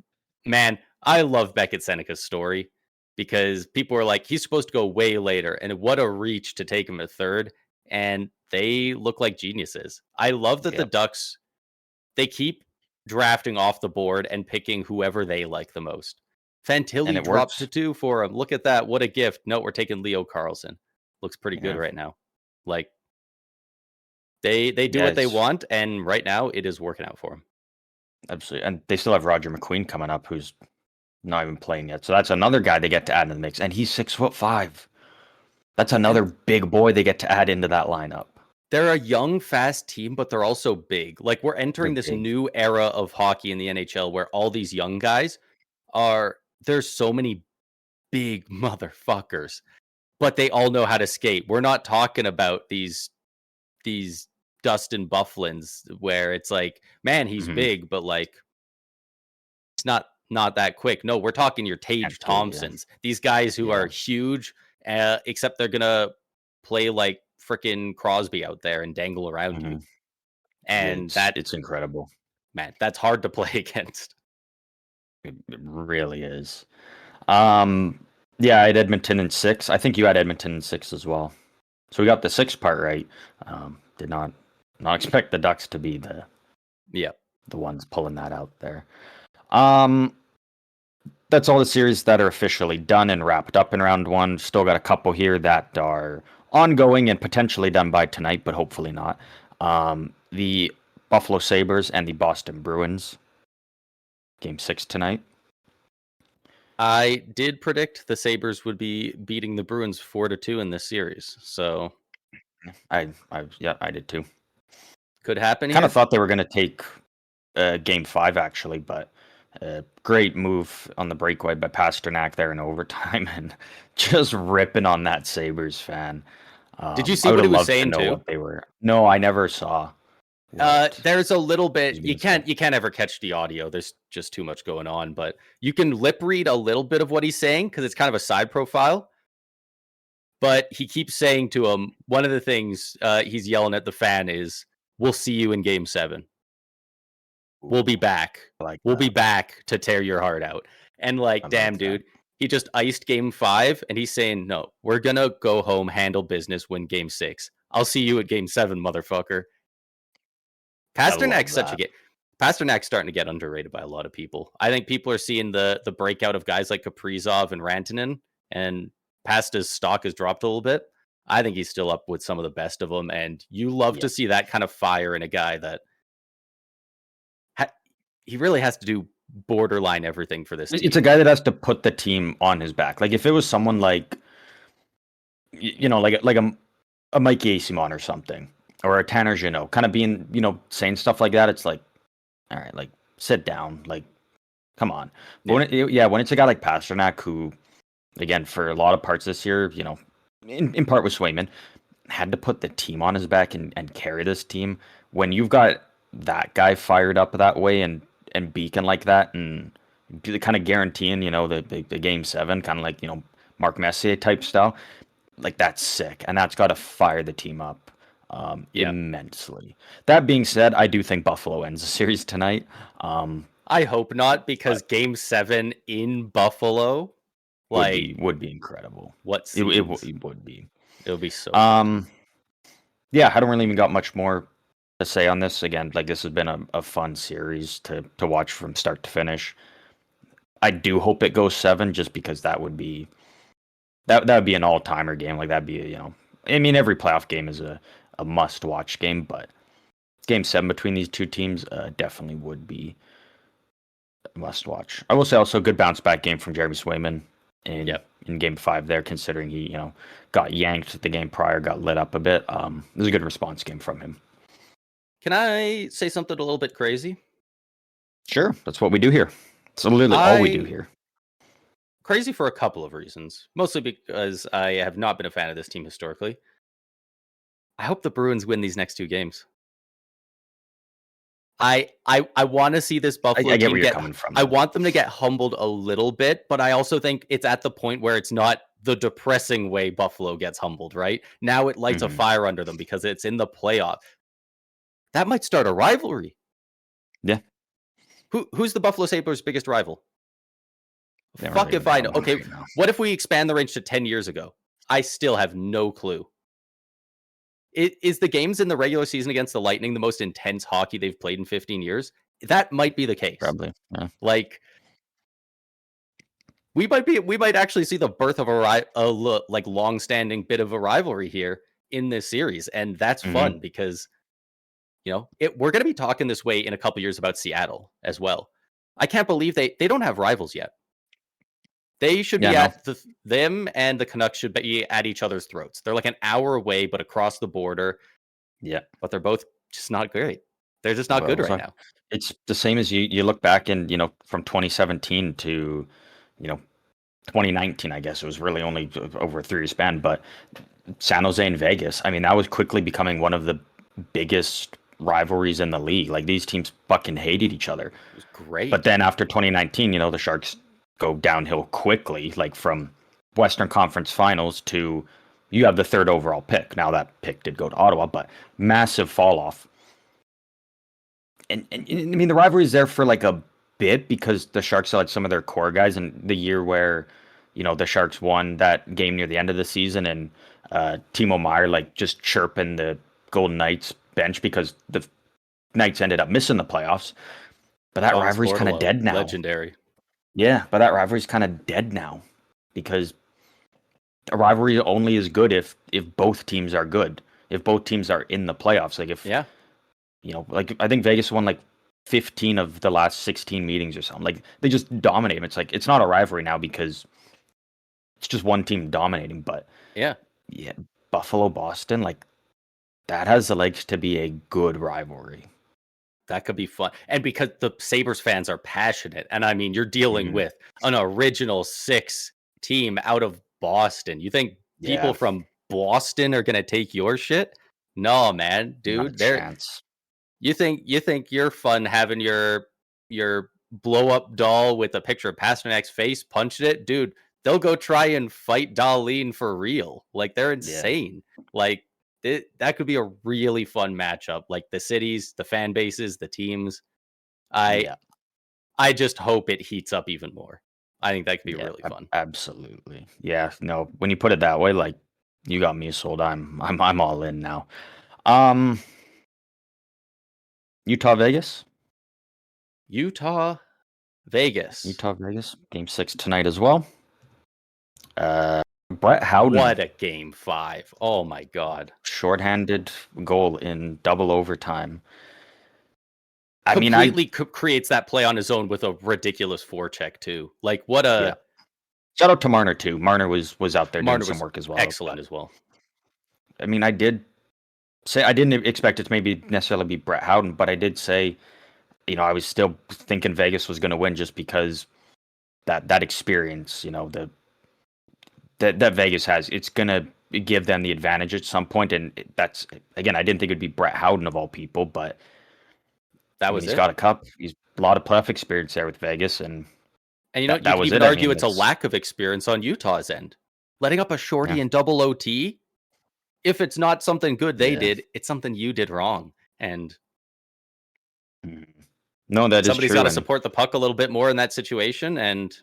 man, I love Beckett Seneca's story because people were like, he's supposed to go way later. And what a reach to take him to third. And they look like geniuses. I love that the Ducks, they keep drafting off the board and picking whoever they like the most. Fantilli dropped to 2 for him. Look at that. What a gift. No, we're taking Leo Carlson. Looks pretty good right now. Like, they do what they want, and right now it is working out for them. Absolutely. And they still have Roger McQueen coming up, who's not even playing yet. So that's another guy they get to add in the mix. And he's 6'5". That's another big boy they get to add into that lineup. They're a young, fast team, but they're also big. Like, we're entering this new era of hockey in the NHL where all these young guys there's so many big motherfuckers, but they all know how to skate. We're not talking about these Dustin Bufflins where it's like, man, he's big, but like it's not that quick. No, we're talking your Tage Thompsons. These guys who are huge, except they're gonna play like freaking Crosby out there and dangle around you. And it's incredible. Man, that's hard to play against. It really is. Yeah, I had Edmonton in 6. I think you had Edmonton in 6 as well. So we got the 6 part right. Did not expect the Ducks to be the ones pulling that out there. That's all the series that are officially done and wrapped up in round 1. Still got a couple here that are ongoing and potentially done by tonight, but hopefully not. The Buffalo Sabres and the Boston Bruins. Game 6 tonight. I did predict the Sabres would be beating the Bruins 4-2 in this series. So I did too. Could happen. Kind of thought they were going to take game 5 actually, but great move on the breakaway by Pasternak there in overtime and just ripping on that Sabres fan. Did you see what he was saying too? No, I never saw. There's a little bit. You can't ever catch the audio. There's just too much going on, but you can lip read a little bit of what he's saying because it's kind of a side profile. But he keeps saying to him, one of the things he's yelling at the fan is, "We'll see you in game 7. We'll be back. We'll be back to tear your heart out." And damn, dude, he just iced game 5, and he's saying, "No, we're gonna go home, handle business, win game 6. I'll see you at game 7, motherfucker." Pasternak's Pasternak's starting to get underrated by a lot of people. I think people are seeing the breakout of guys like Kaprizov and Rantanen, and Pasta's stock has dropped a little bit. I think he's still up with some of the best of them, and you love to see that kind of fire in a guy that he really has to do borderline everything for this team. It's a guy that has to put the team on his back. Like if it was someone like, like a Mikey Esimon or something, or a Tanner Jeannot, kind of being, saying stuff like that, it's like, all right, like sit down, like come on. But when it's a guy like Pasternak, who, again, for a lot of parts this year, in part with Swayman, had to put the team on his back and carry this team. When you've got that guy fired up that way and beacon like that, and kind of guaranteeing, the game 7, kind of like, Mark Messier type style, like that's sick. And that's got to fire the team up immensely. That being said, I do think Buffalo ends the series tonight. I hope not, because game 7 in Buffalo would be incredible. It would be. It would be so yeah, I don't really even got much more to say on this. Again, like this has been a fun series to watch from start to finish. I do hope it goes 7, just because that would be an all-timer game. Like that'd be every playoff game is a must-watch game, but game 7 between these two teams definitely would be a must-watch. I will say also good bounce-back game from Jeremy Swayman in game 5 there, considering he got yanked the game prior, got lit up a bit. It was a good response game from him. Can I say something a little bit crazy? Sure, that's what we do here. It's literally all we do here. Crazy for a couple of reasons. Mostly because I have not been a fan of this team historically. I hope the Bruins win these next 2 games. I want to see this Buffalo I get team where you're coming from. I want them to get humbled a little bit, but I also think it's at the point where it's not the depressing way Buffalo gets humbled, right? Now it lights a fire under them because it's in the playoff. That might start a rivalry. Yeah. Who's the Buffalo Sabres' biggest rival? Fuck if I know. Okay, right, what if we expand the range to 10 years ago? I still have no clue. Is the games in the regular season against the Lightning the most intense hockey they've played in 15 years? That might be the case. Probably. Yeah. Like we might actually see the birth of a long-standing bit of a rivalry here in this series, and that's fun because we're going to be talking this way in a couple years about Seattle as well. I can't believe they don't have rivals yet. They should be Yeah, no. at them and the Canucks should be at each other's throats. They're like an hour away, but across the border. Yeah. But they're both just not great. They're just not good Well, right so now. it's the same as you look back and, from 2017 to, you know, 2019, I guess it was really only over a 3-year span, but San Jose and Vegas, I mean, that was quickly becoming one of the biggest rivalries in the league. Like these teams fucking hated each other. It was great. But then after 2019, the Sharks go downhill quickly, like from Western Conference Finals to you have the 3rd overall pick. Now that pick did go to Ottawa, but massive fall off. And I mean, the rivalry is there for like a bit because the Sharks still had some of their core guys. And the year where, the Sharks won that game near the end of the season and Timo Meier like just chirping the Golden Knights bench because the Knights ended up missing the playoffs. But that rivalry's kind of dead now. Legendary. Yeah, but that rivalry's kind of dead now because a rivalry only is good if both teams are good. If both teams are in the playoffs. Like if like I think Vegas won like 15 of the last 16 meetings or something. Like they just dominate them. It's like it's not a rivalry now because it's just one team dominating. But yeah, Buffalo, Boston, like that has the legs to be a good rivalry. That could be fun. And because the Sabres fans are passionate, and I mean, you're dealing with an original 6 team out of Boston. You think people from Boston are going to take your shit? No, man, dude. You think you're fun having your blow up doll with a picture of Pasternak's face punched it? Dude, they'll go try and fight Darlene for real. Like they're insane. Yeah. Like that could be a really fun matchup. Like the cities, the fan bases, the teams. I just hope it heats up even more. I think that could be really fun. Absolutely. Yeah. No, when you put it that way, like you got me sold. I'm all in now. Utah, Vegas. Utah, Vegas. Game 6 tonight as well. Brett Howden. What a game 5. Oh my God. Shorthanded goal in double overtime. Completely creates that play on his own with a ridiculous forecheck too. Like what a... Yeah. Shout out to Marner too. Marner was out there doing some work as well. Excellent as well. I mean, I did say I didn't expect it to maybe necessarily be Brett Howden, but I did say, I was still thinking Vegas was going to win just because that experience, that Vegas has, it's going to give them the advantage at some point. And that's, again, I didn't think it'd be Brett Howden of all people, but he's got a cup. He's a lot of playoff experience there with Vegas. And you can even argue it's a lack of experience on Utah's end. Letting up a shorty in double OT, if it's not something good they did, it's something you did wrong. And no, that somebody's got to support the puck a little bit more in that situation, and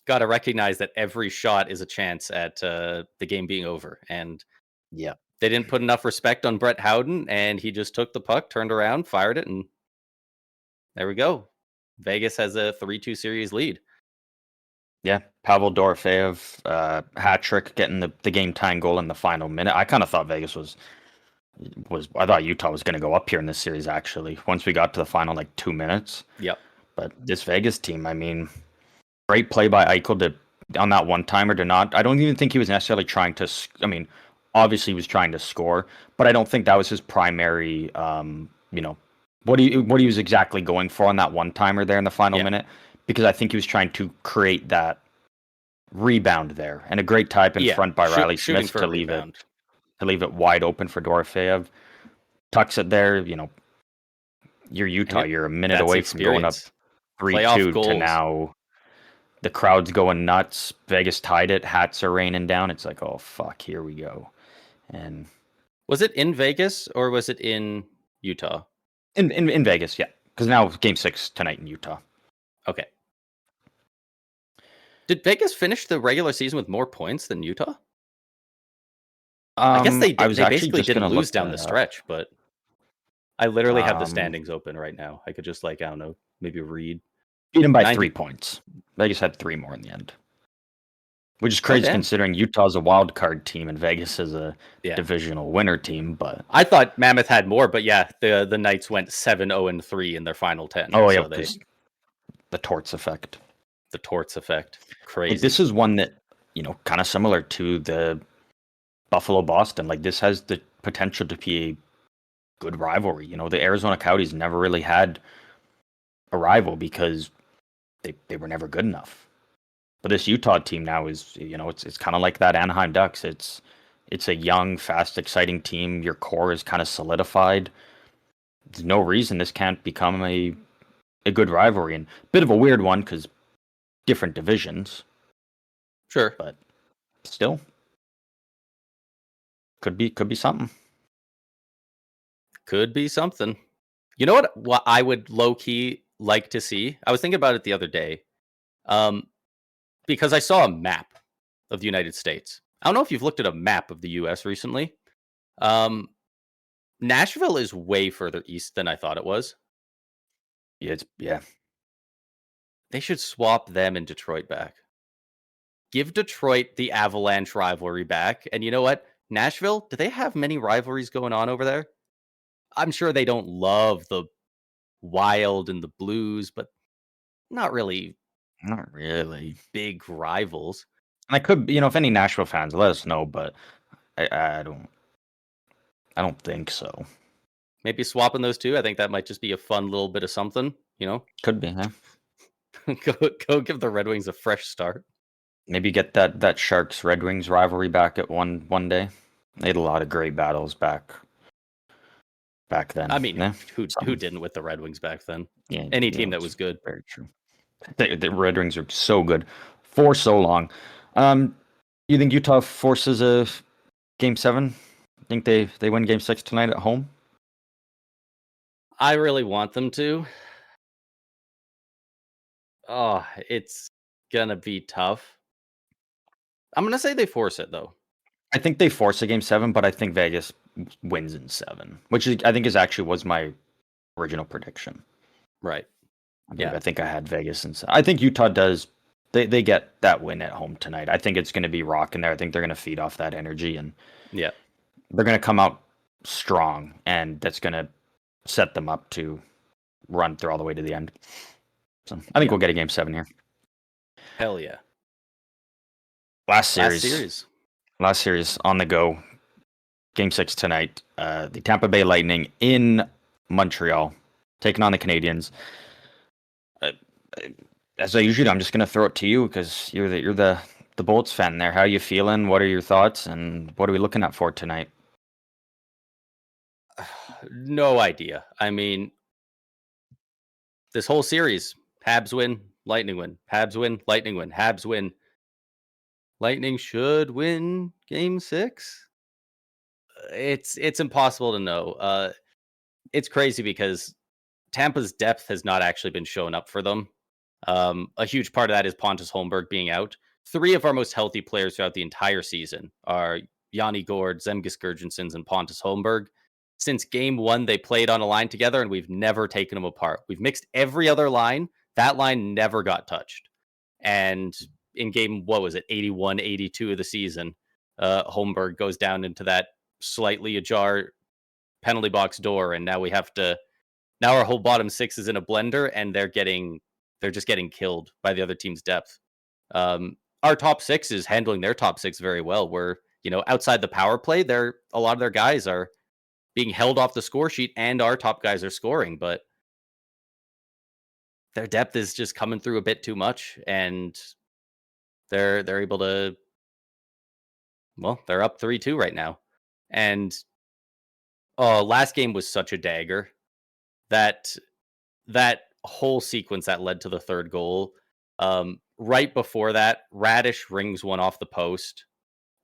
got to recognize that every shot is a chance at the game being over. And they didn't put enough respect on Brett Howden, and he just took the puck, turned around, fired it, and there we go. Vegas has a 3-2 series lead. Yeah, Pavel Dorofeyev, hat trick, getting the game tying goal in the final minute. I kind of thought Vegas was I thought Utah was going to go up here in this series, actually, once we got to the final, like 2 minutes. Yep. But this Vegas team, I mean, great play by Eichel on that one-timer to not... I don't even think he was necessarily trying to... I mean, obviously he was trying to score, but I don't think that was his primary, what he was exactly going for on that one-timer there in the final minute, because I think he was trying to create that rebound there. And a great type in front by Riley Smith to leave it wide open for Dorofeyev. Tucks it there, you're Utah. You're a minute away from going up 3-2 to now the crowd's going nuts. Vegas tied it. Hats are raining down. It's like, oh, fuck, here we go. And was it in Vegas or was it in Utah? In Vegas, yeah. Because now game 6 tonight in Utah. Okay. Did Vegas finish the regular season with more points than Utah? I guess they basically didn't lose down the stretch, but I literally have the standings open right now. I could just I don't know, maybe read. Beat them by 3 points. Vegas had 3 more in the end. Which is crazy considering Utah's a wild card team and Vegas is a divisional winner team. But I thought Mammoth had more, but the Knights went 7-0-3 in their final 10. Oh, yeah, the Torts effect. The Torts effect. Like, Crazy. this is one that, kind of similar to the Buffalo Boston. Like, this has the potential to be a good rivalry. The Arizona Coyotes never really had a rival because they were never good enough. But this Utah team now is, it's kind of like that Anaheim Ducks. It's a young, fast, exciting team. Your core is kind of solidified. There's no reason this can't become a good rivalry, and a bit of a weird one because different divisions. Sure. But still, could be something. Could be something. You know what I would low-key like to see? I was thinking about it the other day. Because I saw a map of the United States. I don't know if you've looked at a map of the US recently. Nashville is way further east than I thought it was. Yeah. They should swap them and Detroit back. Give Detroit the Avalanche rivalry back. And you know what? Nashville, do they have many rivalries going on over there? I'm sure they don't love the Wild and the Blues, but not really Not really. big rivals. And I could, if any Nashville fans, let us know, but I don't think so. Maybe swapping those two. I think that might just be a fun little bit of something, Could be, huh? Go give the Red Wings a fresh start. Maybe get that Sharks Red Wings rivalry back at one day. They had a lot of great battles back then. I mean, yeah. who didn't with the Red Wings back then? Yeah, Any team that was good. Very true. The Red Wings are so good for so long. You think Utah forces a Game 7? Think they win Game 6 tonight at home? I really want them to. Oh, it's gonna be tough. I'm gonna say they force it though. I think they force a Game 7, but I think Vegas wins in 7, which I think was my original prediction. Right. I think I had Vegas in 7. I think Utah does. They get that win at home tonight. I think it's going to be rocking there. I think they're going to feed off that energy, and they're going to come out strong, and that's going to set them up to run through all the way to the end. So I think we'll get a Game 7 here. Hell yeah. Last series on the go. Game 6 tonight. The Tampa Bay Lightning in Montreal taking on the Canadiens. As I usually do, I'm just going to throw it to you because you're the Bolts fan there. How are you feeling? What are your thoughts? And what are we looking at for tonight? No idea. I mean, this whole series, Habs win, Lightning win, Habs win, Lightning win, Habs win. Lightning should win Game 6. It's impossible to know. It's crazy because Tampa's depth has not actually been shown up for them. A huge part of that is Pontus Holmberg being out. 3 of our most healthy players throughout the entire season are Yanni Gourde, Zemgus Girgensons, and Pontus Holmberg. Since Game 1, they played on a line together, and we've never taken them apart. We've mixed every other line. That line never got touched. And in game, 81, 82 of the season, Holmberg goes down into that slightly ajar penalty box door, and now our whole bottom 6 is in a blender, and they're just getting killed by the other team's depth. Our top 6 is handling their top 6 very well. Where outside the power play, a lot of their guys are being held off the score sheet, and our top guys are scoring, but their depth is just coming through a bit too much, and they're able to. Well, they're up 3-2 right now, and last game was such a dagger. That whole sequence that led to the third goal. Right before that, Radish rings one off the post,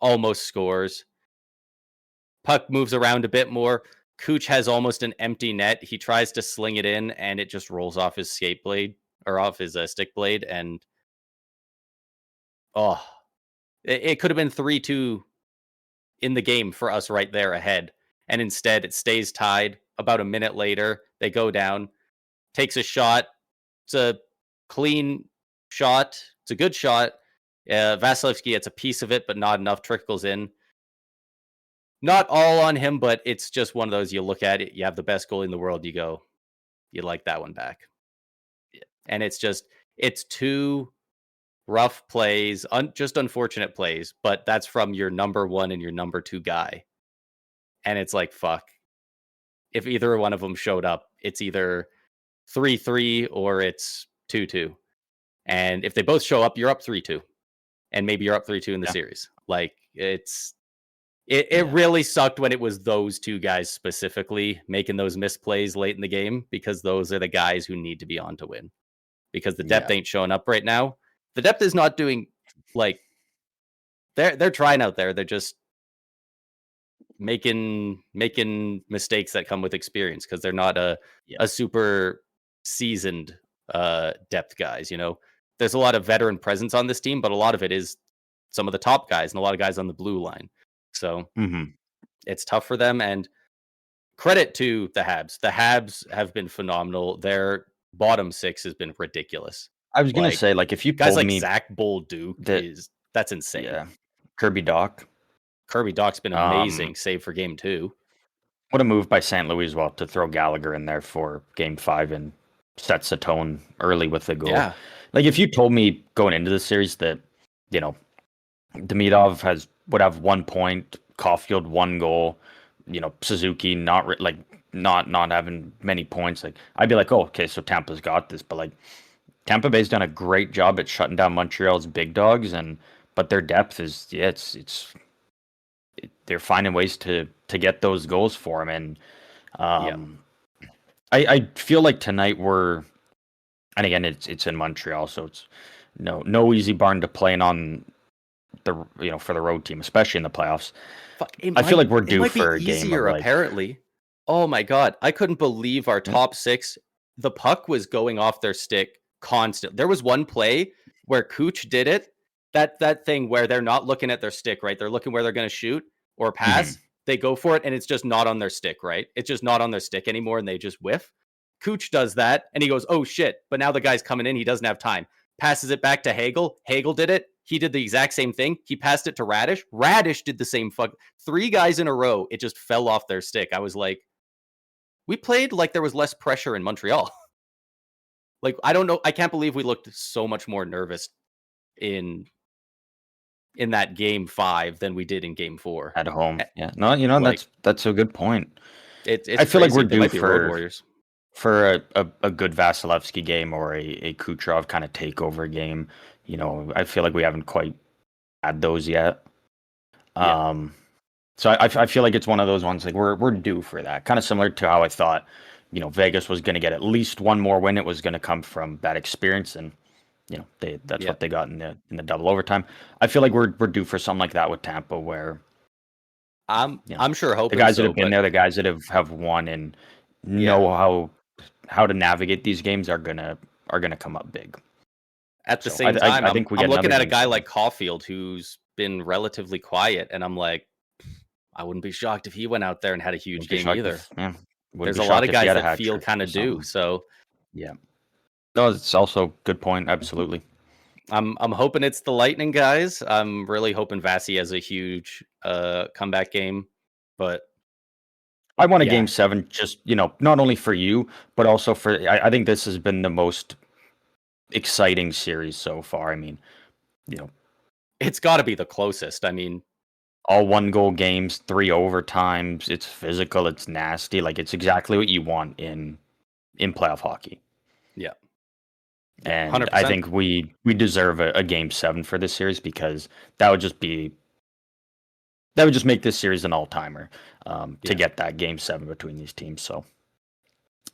almost scores. Puck moves around a bit more. Cooch has almost an empty net. He tries to sling it in, and it just rolls off his skate blade or off his stick blade. And it could have been 3-2 in the game for us right there ahead. And instead, it stays tied. About a minute later, they go down, takes a shot. It's a clean shot. It's a good shot. Vasilevsky gets a piece of it, but not enough. Trickles in. Not all on him, but it's just one of those, you look at it, you have the best goalie in the world, you go, you like that one back. And it's too rough plays, just unfortunate plays, but that's from your number one and your number two guy. And it's like, fuck. If either one of them showed up, it's either 3-3 or it's 2-2. And if they both show up, you're up 3-2. And maybe you're up 3-2 in the Yeah. series. Like, it really sucked when it was those two guys specifically making those misplays late in the game, because those are the guys who need to be on to win. Because the depth ain't showing up right now. The depth is not doing, like, they're trying out there. They're just making mistakes that come with experience, because they're not a super seasoned depth guys. There's a lot of veteran presence on this team, but a lot of it is some of the top guys and a lot of guys on the blue line. So it's tough for them. And credit to the Habs. The Habs have been phenomenal. Their bottom six has been ridiculous. I was gonna say, like, if you guys told like me Zach Bolduc that's insane. Yeah, Kirby Doc. Kirby Doc's been amazing, save for game 2. What a move by St. Louis as well to throw Gallagher in there for game 5 and sets the tone early with the goal. Yeah. Like, if you told me going into the series that, Demidov would have 1 point, Caulfield 1 goal, Suzuki not having many points, like, I'd be like, oh, okay, so Tampa's got this. But, like, Tampa Bay's done a great job at shutting down Montreal's big dogs, but their depth is they're finding ways to get those goals for them. And I feel like tonight and again, it's in Montreal, so it's no easy barn to play in on the for the road team, especially in the playoffs. I feel like we're due for a game. Apparently, oh my god, I couldn't believe our top 6. The puck was going off their stick constant. There was one play where Cooch did it. That thing where they're not looking at their stick, right? They're looking where they're going to shoot or pass. They go for it, and it's just not on their stick, right? It's just not on their stick anymore, and they just whiff. Cooch does that, and he goes, oh, shit. But now the guy's coming in. He doesn't have time. Passes it back to Hagel. Hagel did it. He did the exact same thing. He passed it to Radish. Radish did the same 3 guys in a row. It just fell off their stick. I was like, we played like there was less pressure in Montreal. Like, I don't know. I can't believe we looked so much more nervous in that game 5 than we did in game 4 at home. Yeah, no, that's a good point. I feel like we're due for a good Vasilevsky game or a Kucherov kind of takeover game. I feel like we haven't quite had those yet. So I feel like it's one of those ones, like we're due for that. Kind of similar to how I thought, Vegas was going to get at least one more win. It was going to come from that experience, and that's what they got in the double overtime. I feel like we're due for something like that with Tampa, where I'm sure hoping the guys that have been there, the guys that have won and know how to navigate these games are gonna come up big. At the same time, I think I'm looking at a guy like Caulfield who's been relatively quiet, and I'm like, I wouldn't be shocked if he went out there and had a huge game either. There's a lot of guys that feel kind of due. So yeah, no, it's also a good point. Absolutely. I'm hoping it's the Lightning guys. I'm really hoping Vasi has a huge comeback game, but I want a game 7, just not only for you, but also for I think this has been the most exciting series so far. I mean, it's got to be the closest. I mean, all 1-goal games, 3 overtimes. It's physical. It's nasty. Like, it's exactly what you want in playoff hockey. Yeah. And 100%. I think we deserve a game 7 for this series, because that would just make this series an all-timer to get that game 7 between these teams. So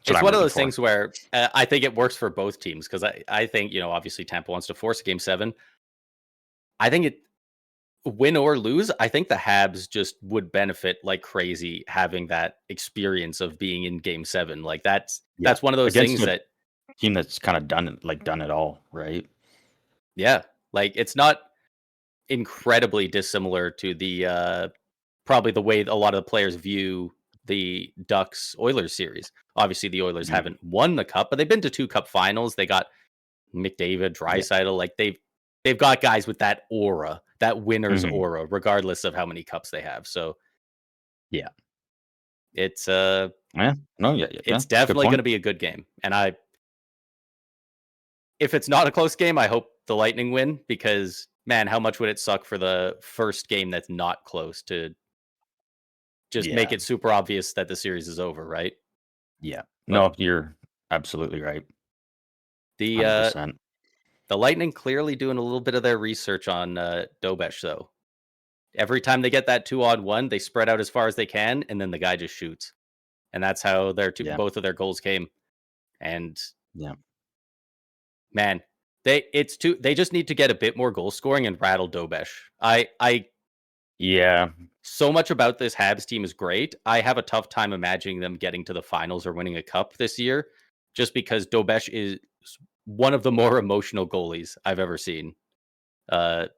it's one of those things where I think it works for both teams, because I think, obviously Tampa wants to force a game 7. I think win or lose, I think the Habs just would benefit like crazy having that experience of being in game 7. Like, that's one of those things that team that's kind of done it all, right? Yeah. Like, it's not incredibly dissimilar to the probably the way a lot of the players view the Ducks Oilers series. Obviously the Oilers haven't won the cup, but they've been to 2 cup finals. They got McDavid, Draisaitl, like they've got guys with that aura, that winner's aura, regardless of how many cups they have. So yeah, it's it's definitely going to be a good game. And if it's not a close game, I hope the Lightning win because, man, how much would it suck for the first game that's not close to just make Yeah. it super obvious that the series is over, right? Yeah. But No, you're absolutely right. the 100%. the Lightning clearly doing a little bit of their research on Dobesh, though. Every time they get that 2-on-1, they spread out as far as they can, and then the guy just shoots. And that's how Yeah. both of their goals came. And Yeah. man, they just need to get a bit more goal scoring and rattle Dobesh. I Yeah. so much about this Habs team is great. I have a tough time imagining them getting to the finals or winning a cup this year, just because Dobesh is one of the more emotional goalies I've ever seen. Uh,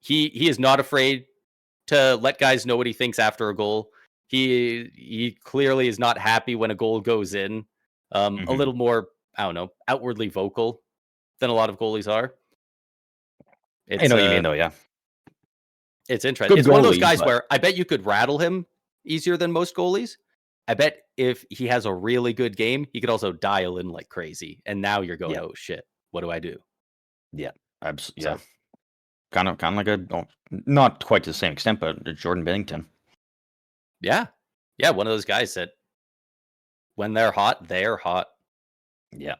he is not afraid to let guys know what he thinks after a goal. He clearly is not happy when a goal goes in. A Mhm. little more, I don't know, outwardly vocal than a lot of goalies are. I It's know what you mean, though. Yeah. it's interesting. Good It's one of those goalie, guys but where I bet you could rattle him easier than most goalies. I bet if he has a really good game, he could also dial in like crazy. And now you're going, yeah. oh shit, what do I do? Yeah. Yeah. So Kind of like not quite to the same extent, but Jordan Bennington. yeah, yeah, one of those guys that when they're hot, they're hot. Yeah.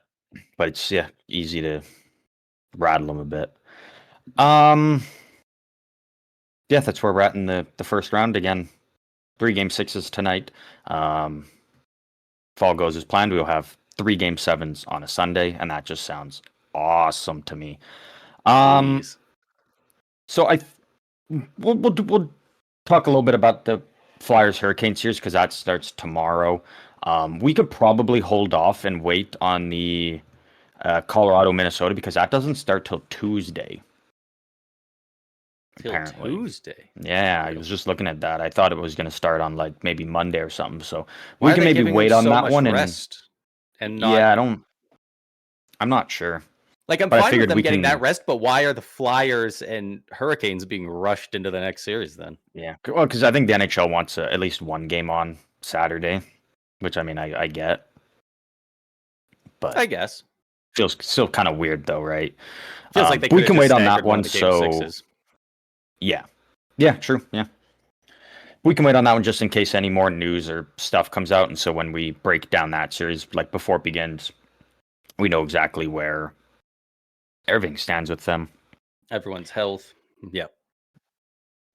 But it's easy to rattle them a bit. Um yeah, that's where we're at in the first round again. 3 game 6s tonight. If all goes as planned, we'll have 3 game 7s on a Sunday, and that just sounds awesome to me. Please. So we'll talk a little bit about the Flyers Hurricane series because that starts tomorrow. We could probably hold off and wait on the Colorado Minnesota because that doesn't start till Tuesday. Till Apparently, Tuesday. yeah. I Really? was just looking at that. I thought it was going to start on like maybe Monday or something. So Why we are can they maybe giving him wait on so that much one. And rest and not yeah, I'm not sure, like I'm but I fine with figured them we getting that can. rest, but why are the Flyers and Hurricanes being rushed into the next series then? Yeah, well, because I think the NHL wants at least 1 game on Saturday, which I mean I get, but I guess. feels still kind of weird though, right? Feels like they could We have can just wait on that staggered one one. of the game So sixes. yeah, yeah, true. Yeah, we can wait on that one just in case any more news or stuff comes out. And so when we break down that series, like before it begins, we know exactly where everything stands with them. Everyone's health. Yep.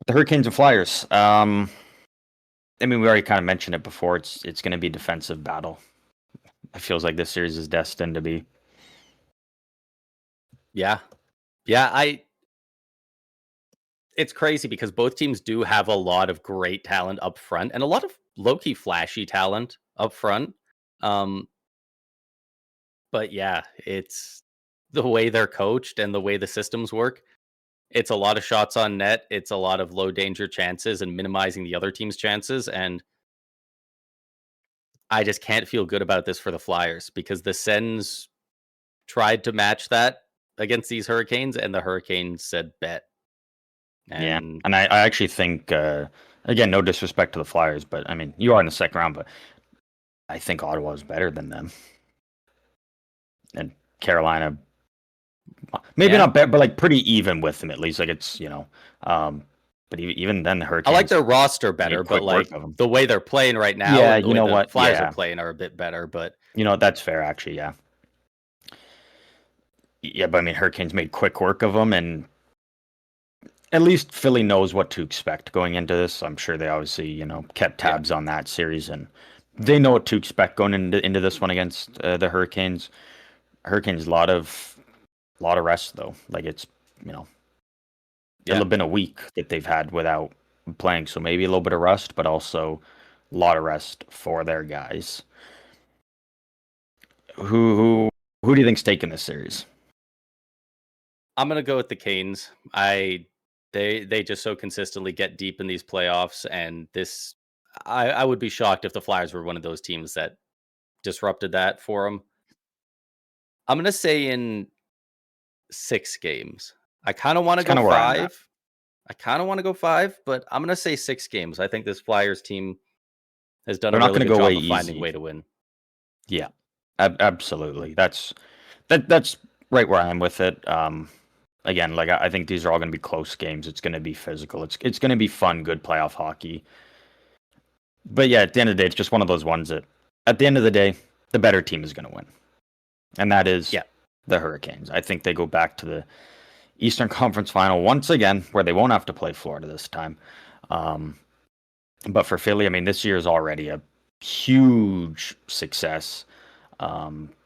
The Hurricanes and Flyers. I mean, we already kind of mentioned it before. It's going to be a defensive battle. It feels like this series is destined to be. Yeah. Yeah, it's crazy because both teams do have a lot of great talent up front and a lot of low-key flashy talent up front. Um, but yeah, it's the way they're coached and the way the systems work. It's a lot of shots on net. It's a lot of low danger chances and minimizing the other team's chances. And I just can't feel good about this for the Flyers because the Sens tried to match that against these Hurricanes, and the Hurricanes said bet. Yeah, And and I actually think again, no disrespect to the Flyers, but I mean you are in the second round, but I think Ottawa is better than them. And Carolina, maybe yeah, not better, but like pretty even with them at least. Like it's but even then the I like Hurricanes their roster made better, but quick work like of them. the way they're playing right now Yeah, and the you way know the what? Flyers are Yeah, playing are a bit better. But that's fair actually. Yeah, yeah, but I mean Hurricanes made quick work of them, and at least Philly knows what to expect going into this. I'm sure they obviously kept yeah, tabs on that series and they know what to expect going into this one against the Hurricanes. Hurricanes a lot of rest though. Like it'll yeah. have been a week that they've had without playing, so maybe a little bit of rust, but also a lot of rest for their guys. Who do you think's taking this series? I'm gonna go with the Canes. They just so consistently get deep in these playoffs, and this I would be shocked if the Flyers were one of those teams that disrupted that for them. I'm gonna say in 6 games. I kind of want to It's go kind of where I'm at. 5. I kind of want to go 5, but I'm gonna say 6 games. I think this Flyers team has done a They're not really going to good go away job of finding a easy. way to win. Yeah, absolutely. That's right where I am with it. Again, like I think these are all going to be close games. It's going to be physical. It's going to be fun, good playoff hockey. But yeah, at the end of the day, it's just one of those ones that, at the end of the day, the better team is going to win, and that is the Hurricanes. I think they go back to the Eastern Conference Final once again, where they won't have to play Florida this time. But for Philly, I mean, this year is already a huge success.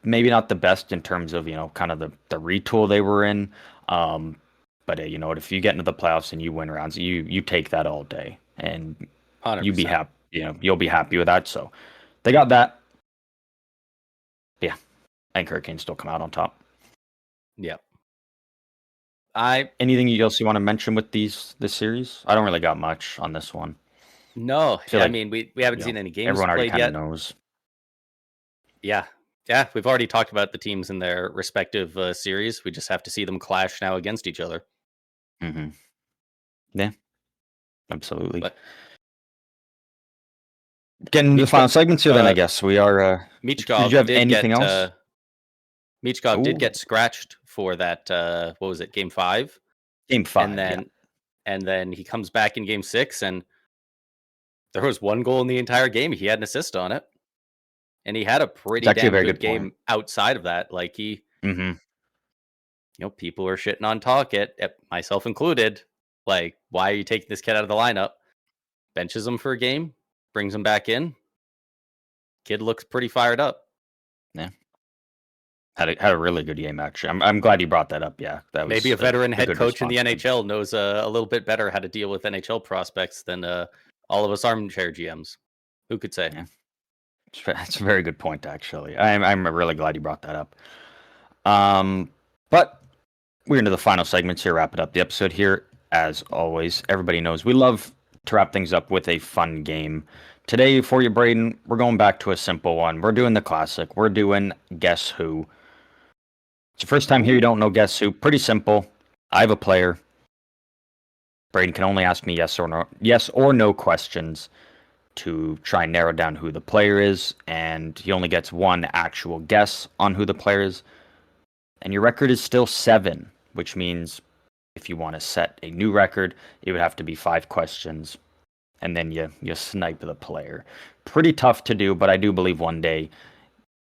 Maybe not the best in terms of, kind of the retool they were in. But you know what, if you get into the playoffs and you win rounds, you take that all day, and 100%. you be happy. You'll be happy with that. So they got that. Yeah, I think Hurricanes still come out on top. Yep. Anything else you want to mention with this series? I don't really got much on this one. No, I mean we haven't seen any games everyone already played yet. Knows. Yeah, we've already talked about the teams in their respective series. We just have to see them clash now against each other. Mm-hmm. Yeah, absolutely. But getting to the final segments here, then I guess we are. Michkov did you have anything else? Michkov did get scratched for that. What was it? Game 5. Game 5. And then he comes back in Game 6, and there was one goal in the entire game. He had an assist on it, and he had a pretty damn good game outside of that. Like he, people are shitting on Talkett, myself included. Like, why are you taking this kid out of the lineup? Benches him for a game, brings him back in. Kid looks pretty fired up. Yeah, had a really good game actually. I'm glad you brought that up. Yeah, that was maybe a veteran head coach in the NHL knows a little bit better how to deal with NHL prospects than all of us armchair GMs. Who could say? Yeah. That's a very good point, actually. I'm really glad you brought that up. But we're into the final segments here, wrap it up the episode here. As always, everybody knows we love to wrap things up with a fun game. Today, for you, Braden, we're going back to a simple one. We're doing the classic. We're doing Guess Who. It's the first time here you don't know Guess Who. Pretty simple. I have a player. Braden can only ask me yes or no questions to try and narrow down who the player is, and he only gets one actual guess on who the player is. And your record is still 7, which means if you want to set a new record, it would have to be 5 questions, and then you snipe the player. Pretty tough to do, but I do believe one day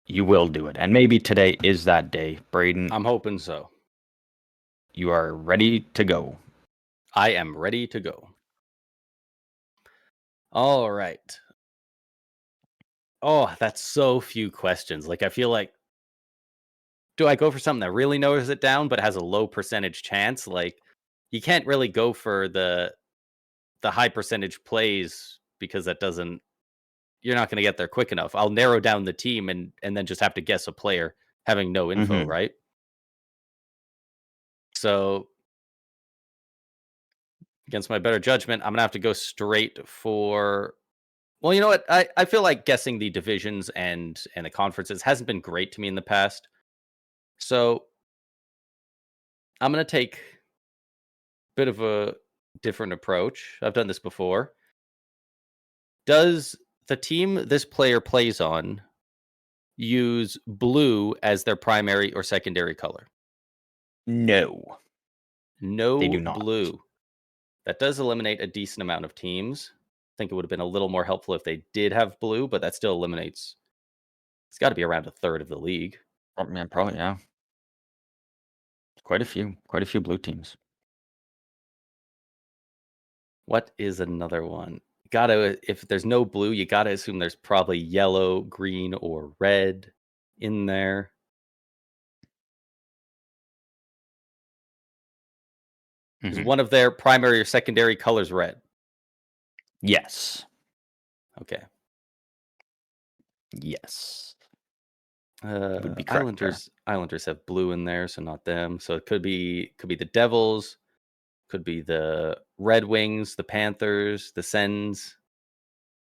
you will do it. And maybe today is that day. Braden, I'm hoping so. You are ready to go. I am ready to go. All right. Oh, that's so few questions. Like, I feel like, do I go for something that really narrows it down but has a low percentage chance? Like, you can't really go for the high percentage plays because you're not going to get there quick enough. I'll narrow down the team and then just have to guess a player having no info, right? So, against my better judgment, I'm going to have to go straight for... Well, you know what? I feel like guessing the divisions and the conferences hasn't been great to me in the past. So I'm going to take a bit of a different approach. I've done this before. Does the team this player plays on use blue as their primary or secondary color? No. No, they do not. Blue. That does eliminate a decent amount of teams. I think it would have been a little more helpful if they did have blue, but that still eliminates... It's got to be around a third of the league. Oh, man, probably, yeah. Quite a few blue teams. What is another one? If there's no blue, you gotta assume there's probably yellow, green, or red in there. Is one of their primary or secondary colors red? Yes. Okay. Yes. Would be Islanders have blue in there, so not them. So it could be the Devils, could be the Red Wings, the Panthers, the Sens,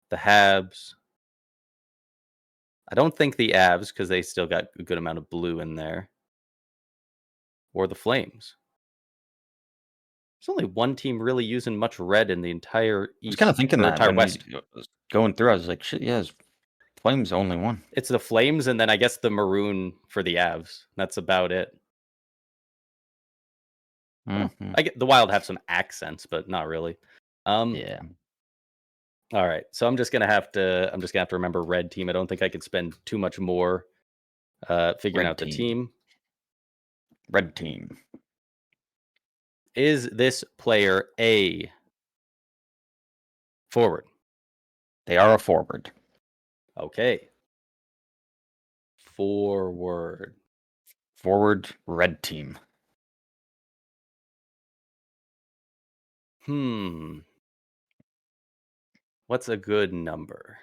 the Habs. I don't think the Avs, because they still got a good amount of blue in there. Or the Flames. There's only one team really using much red in the entire East. I was kind of thinking that entire West. Going through, I was like, shit, yeah, Flames only one. It's the Flames, and then I guess the maroon for the Avs. That's about it. I get the Wild have some accents, but not really. Yeah. All right, so I'm just gonna have to remember red team. I don't think I could spend too much more figuring Red out the team. team. Red team. Is this player a forward? They are a forward. Okay. Forward. Forward, red team. What's a good number?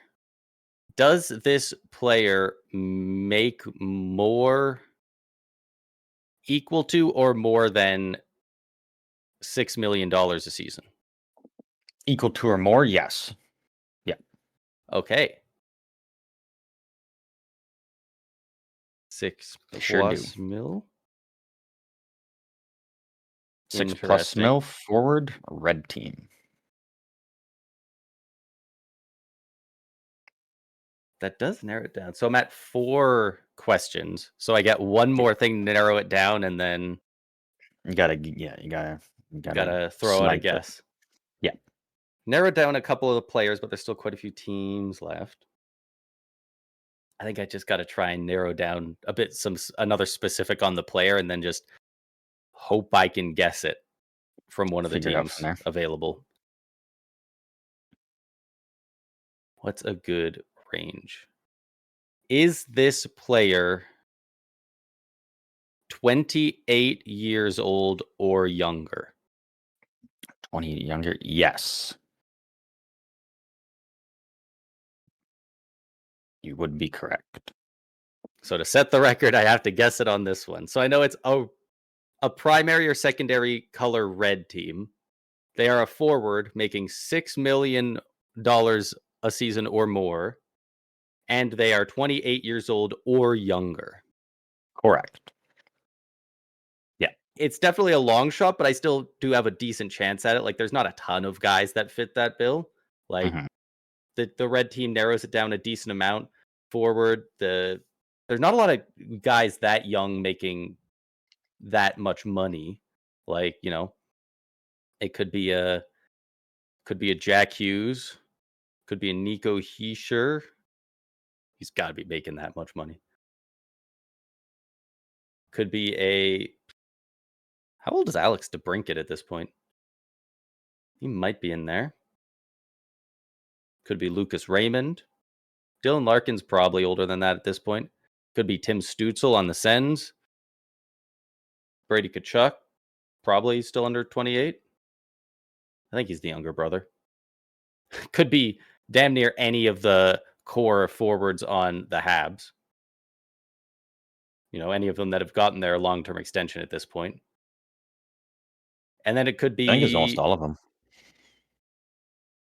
Does this player make more equal to or more than $6 million a season? Equal to or more? Yes. Yeah. Okay. 6 They sure do. plus mil? 6 plus mil, forward, red team. That does narrow it down. So I'm at 4 questions. So I get one more thing to narrow it down, and then You gotta throw it, I snipe it. guess. Yeah. Narrow down a couple of the players, but there's still quite a few teams left. I think I just got to try and narrow down a bit, another specific on the player, and then just hope I can guess it from one of the Figure it out teams from there. available. What's a good range? Is this player 28 years old or younger? 28 younger? Yes. You would be correct. So to set the record, I have to guess it on this one. So I know it's a primary or secondary color red team. They are a forward making $6 million a season or more, and they are 28 years old or younger. Correct. Yeah, it's definitely a long shot, but I still do have a decent chance at it. Like, there's not a ton of guys that fit that bill. Like, the red team narrows it down a decent amount. Forward, there's not a lot of guys that young making that much money. Like, it could be a Jack Hughes, could be a Nico Heischer. He's got to be making that much money. Could be how old is Alex DeBrincat at this point? He might be in there. Could be Lucas Raymond. Dylan Larkin's probably older than that at this point. Could be Tim Stützle on the Sens. Brady Tkachuk, probably still under 28. I think he's the younger brother. Could be damn near any of the core forwards on the Habs. Any of them that have gotten their long-term extension at this point. And then it could be... I think it's almost all of them.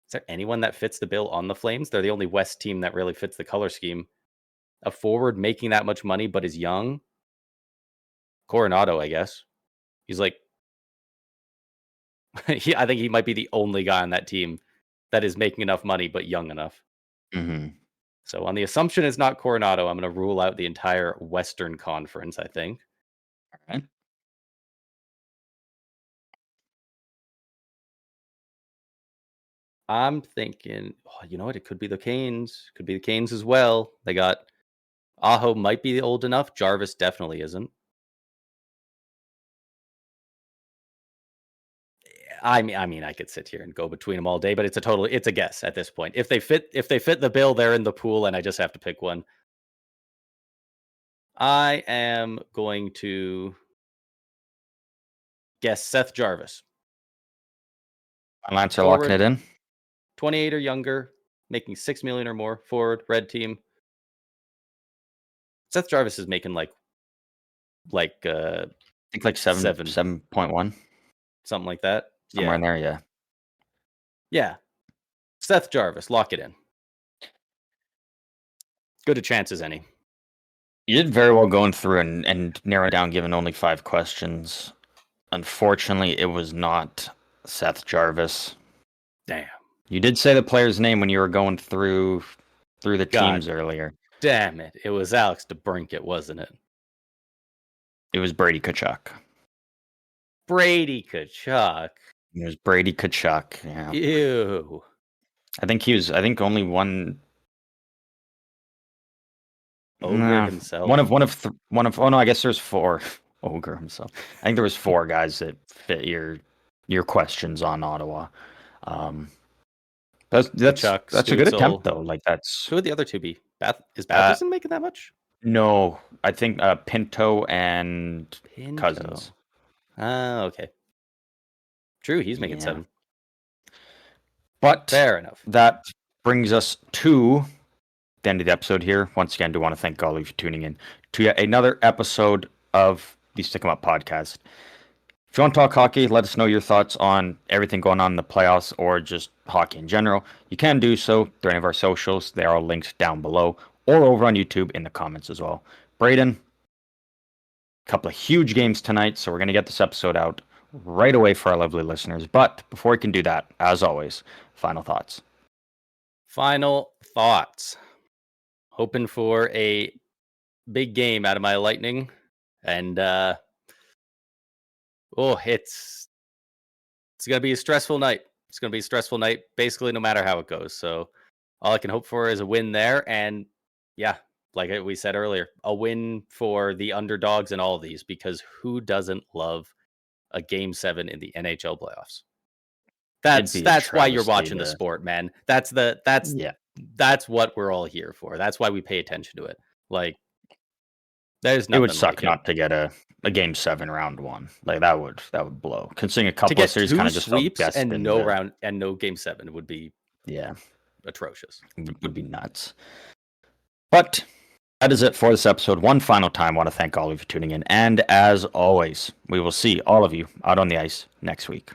Is there anyone that fits the bill on the Flames? They're the only West team that really fits the color scheme. A forward making that much money but is young? Coronado, I guess. He's like... I think he might be the only guy on that team that is making enough money but young enough. So on the assumption it's not Coronado, I'm going to rule out the entire Western Conference, I think. All right. I'm thinking, you know what? It could be the Canes. Could be the Canes as well. They got... Aho might be old enough. Jarvis definitely isn't. I mean, I could sit here and go between them all day, but it's a guess at this point. If they fit the bill, they're in the pool, and I just have to pick one. I am going to guess Seth Jarvis. Final answer, locking it in. 28 or younger, making $6 million or more. Forward, red team. Seth Jarvis is making I think 7.1. Something like that. Somewhere in there, yeah. Yeah. Seth Jarvis, lock it in. Good a chance as any. You did very well going through and narrowing down, given only 5 questions. Unfortunately, it was not Seth Jarvis. Damn. You did say the player's name when you were going through the teams earlier. Damn it. It was Alex DeBrincat, wasn't it? It was Brady Tkachuk. Brady Tkachuk. It was Brady Tkachuk. Yeah. Ew. I think only one. Ogre himself. Oh no, I guess there's 4. Ogre himself. I think there was 4 guys that fit your questions on Ottawa. That's Tkachuk, a good Stützle. attempt though. Like that's Who would the other 2 be? Is Batherson making that much? No, I think Pinto and Cousins. Okay. True, he's making 7. But fair enough. That brings us to the end of the episode here. Once again, I do want to thank all of you for tuning in to yet another episode of the Stick 'em Up podcast. If you want to talk hockey, let us know your thoughts on everything going on in the playoffs or just hockey in general. You can do so through any of our socials. They are all linked down below or over on YouTube in the comments as well. Braden, a couple of huge games tonight, so we're going to get this episode out right away for our lovely listeners. But before we can do that, as always, final thoughts. Final thoughts. Hoping for a big game out of my Lightning. And it's going to be a stressful night. It's going to be a stressful night, basically, no matter how it goes. So all I can hope for is a win there. And yeah, like we said earlier, a win for the underdogs in all of these, because who doesn't love a Game 7 in the NHL playoffs? That's why you're watching the sport, man. That's what we're all here for. That's why we pay attention to it. Like, there's nothing. It would suck not to get a Game 7 round 1. Like that would blow. Considering a couple of series kind of just sweeps and no round and no Game 7 would be atrocious. It would be nuts. But that is it for this episode. One final time, I want to thank all of you for tuning in. And as always, we will see all of you out on the ice next week.